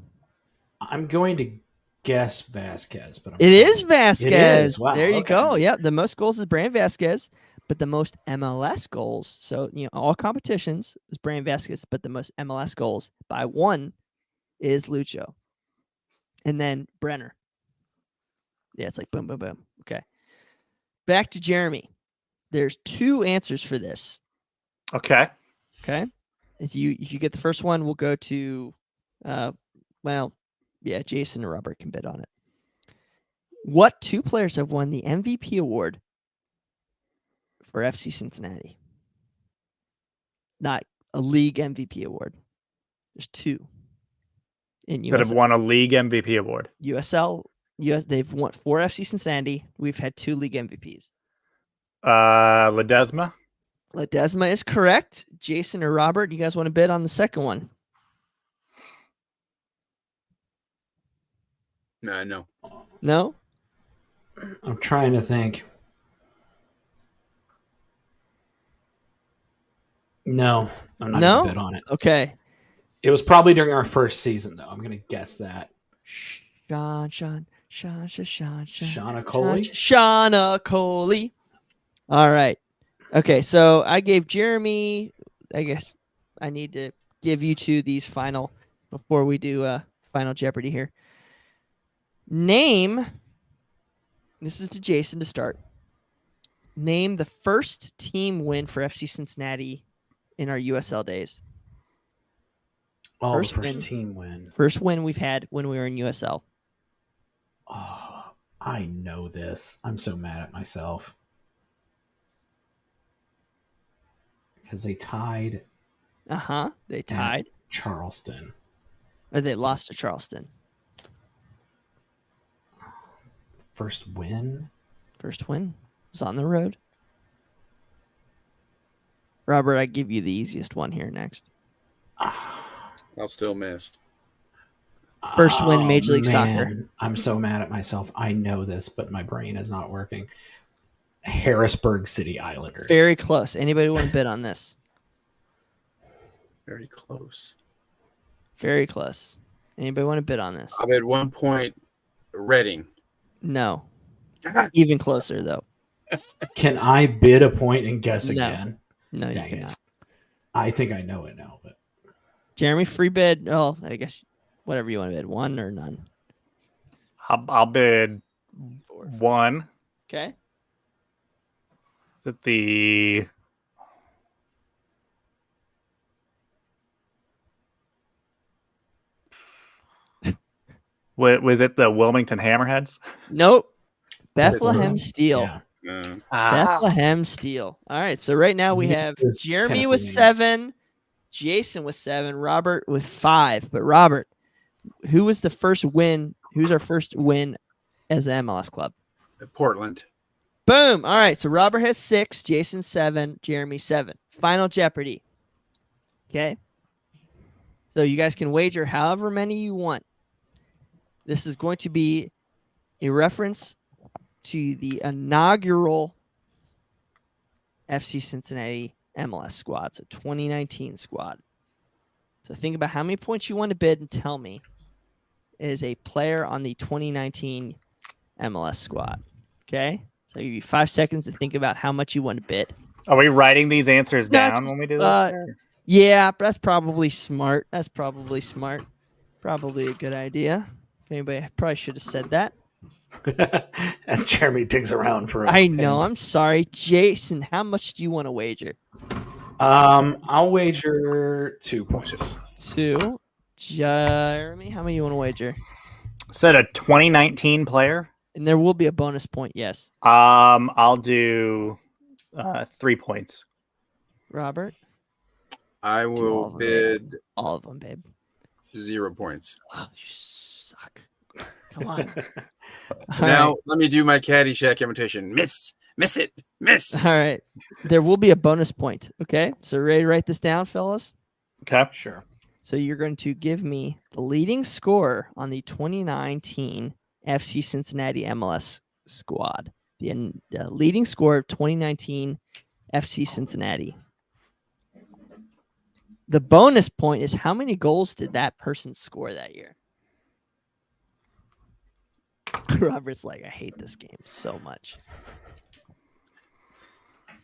I'm going to guess Vasquez, but It is Vasquez. It is. Wow. There you okay. go. Yep, the most goals is Brand Vasquez, but the most MLS goals. So all competitions is Brand Vasquez, but the most MLS goals by one is Lucho, and then Brenner. Yeah, it's like boom, boom, boom. Okay, back to Jeremy. There's 2 answers for this. Okay. Okay, if you get the first one, we'll go to, Jason or Robert can bid on it. What 2 players have won the MVP award for FC Cincinnati? Not a league MVP award. There's 2 in That have USL. won a league MVP award. They've won 4 FC Cincinnati. We've had 2 league MVPs. Ledesma? Ledesma is correct. Jason or Robert, you guys want to bid on the second one? No. No? I'm trying to think. No, I'm not No? going to bid on it. Okay. It was probably during our first season, though. I'm going to guess that. Shauna Coley? Shauna Coley. All right. Okay, so I gave Jeremy, I guess I need to give you 2 these final before we do Final Jeopardy here. Name, this is to Jason to start. Name the first team win for FC Cincinnati in our USL days. Oh, First the first win. team win. First win we've had when we were in USL. Oh, I know this. I'm so mad at myself. Because they tied They tied. Charleston. Or they lost to Charleston. First win? First win was on the road. Robert, I give you the easiest one here next. I'll still miss. First win Major League Soccer. Man, I'm so mad at myself. I know this, but my brain is not working. Harrisburg City Islanders. Very close. Anybody want to bid on this? Very close. Very close. Anybody want to bid on this? I'll bet 1 point Reading. No. Even closer, though. Can I bid a point and guess No. again? No, Dang you it. cannot. I think I know it now, but Jeremy, free bid. Oh, I guess whatever you want to bid. 1 or none. I'll bid 1. Okay. Is it the was it the Wilmington Hammerheads? Nope. Bethlehem Pittsburgh. Steel. Yeah. Bethlehem Steel. All right. So right now we Neither have is Jeremy with Pennsylvania. 7, Jason with 7, Robert with 5. But Robert, who was the first win? Who's our first win as an MLS club? Portland. Boom. All right. So Robert has 6, Jason 7, Jeremy 7. Final Jeopardy. Okay. So you guys can wager however many you want. This is going to be a reference to the inaugural FC Cincinnati MLS squad. So 2019 squad. So think about how many points you want to bid and tell me is a player on the 2019 MLS squad. Okay? So I'll give you 5 seconds to think about how much you want to bid. Are we writing these answers No, down just, when we do this? Yeah, that's probably smart. Probably a good idea. Anybody probably should have said that. As Jeremy digs around for a I pen. know. I'm sorry. Jason, how much do you want to wager? I'll wager 2 points. 2. Jeremy, how many you want to wager? Said a 2019 player. And there will be a bonus point, yes. I'll do 3 points. Robert? I will bid all of them, babe. 0 points. Oh, you suck. Come on. Now, let me do my Caddyshack imitation. Miss it, miss. All right. There will be a bonus point. Okay. So ready to write this down, fellas? Okay. Sure. So you're going to give me the leading scorer on the 2019 FC Cincinnati MLS squad. The leading scorer of 2019 FC Cincinnati. The bonus point is how many goals did that person score that year? Robert's like, I hate this game so much.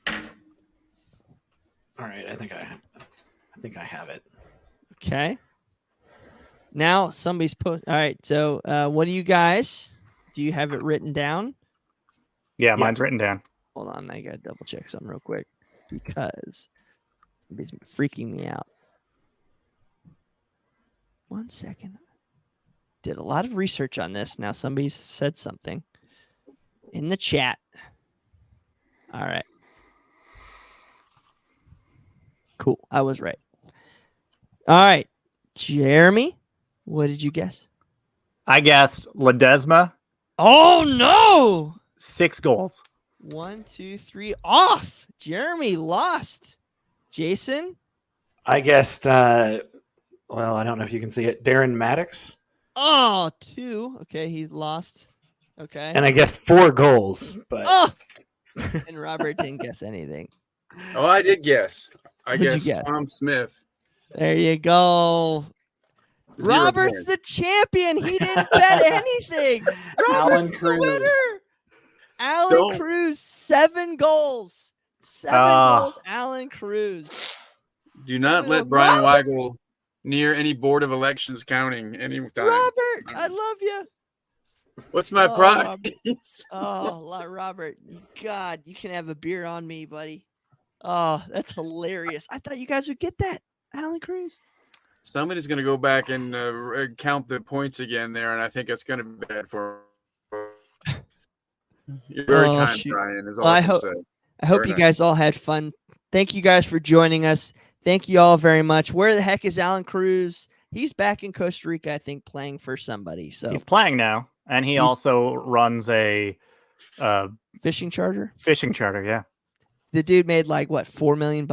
All right, I think I have it. Okay. Now somebody's All right. So, what do you guys? Do you have it written down? Yeah, mine's written down. Hold on, I gotta double check something real quick because somebody's freaking me out. 1 second. Did a lot of research on this. Now somebody said something in the chat. All right. Cool. I was right. All right. Jeremy, what did you guess? I guessed Ledesma. Oh, no. 6 goals. 1, 2, 3 off. Jeremy lost. Jason? I guessed, well, I don't know if you can see it. Darren Maddox. Oh, 2. Okay, he lost. Okay. And I guessed 4 goals. But and Robert didn't guess anything. Oh, I did guess. I What'd you guessed guess? Tom Smith. There you go. 0 Robert's points. the champion. He didn't bet anything. Robert's the Cruz. winner. Alan Cruz, 7 goals. 7 goals, Alan Cruz. Do not let Brian Weigel near any board of elections counting anytime. Robert, I love you. What's my prize? Robert, God, you can have a beer on me, buddy. Oh, that's hilarious. I thought you guys would get that, Alan Cruz. Somebody's going to go back and count the points again there, and I think it's going to be bad for. You're very kind, shoot. Brian. Is all I can say. I hope you guys all had fun. Thank you guys for joining us. Thank you all very much. Where the heck is Alan Cruz? He's back in Costa Rica, I think, playing for somebody. So he's playing now, and he also runs a fishing charter. Fishing charter, yeah. The dude made like what, $4 million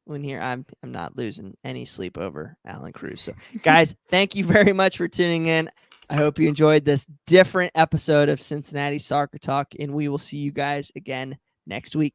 when here. I'm not losing any sleep over Alan Cruz. So, guys, thank you very much for tuning in. I hope you enjoyed this different episode of Cincinnati Soccer Talk, and we will see you guys again next week.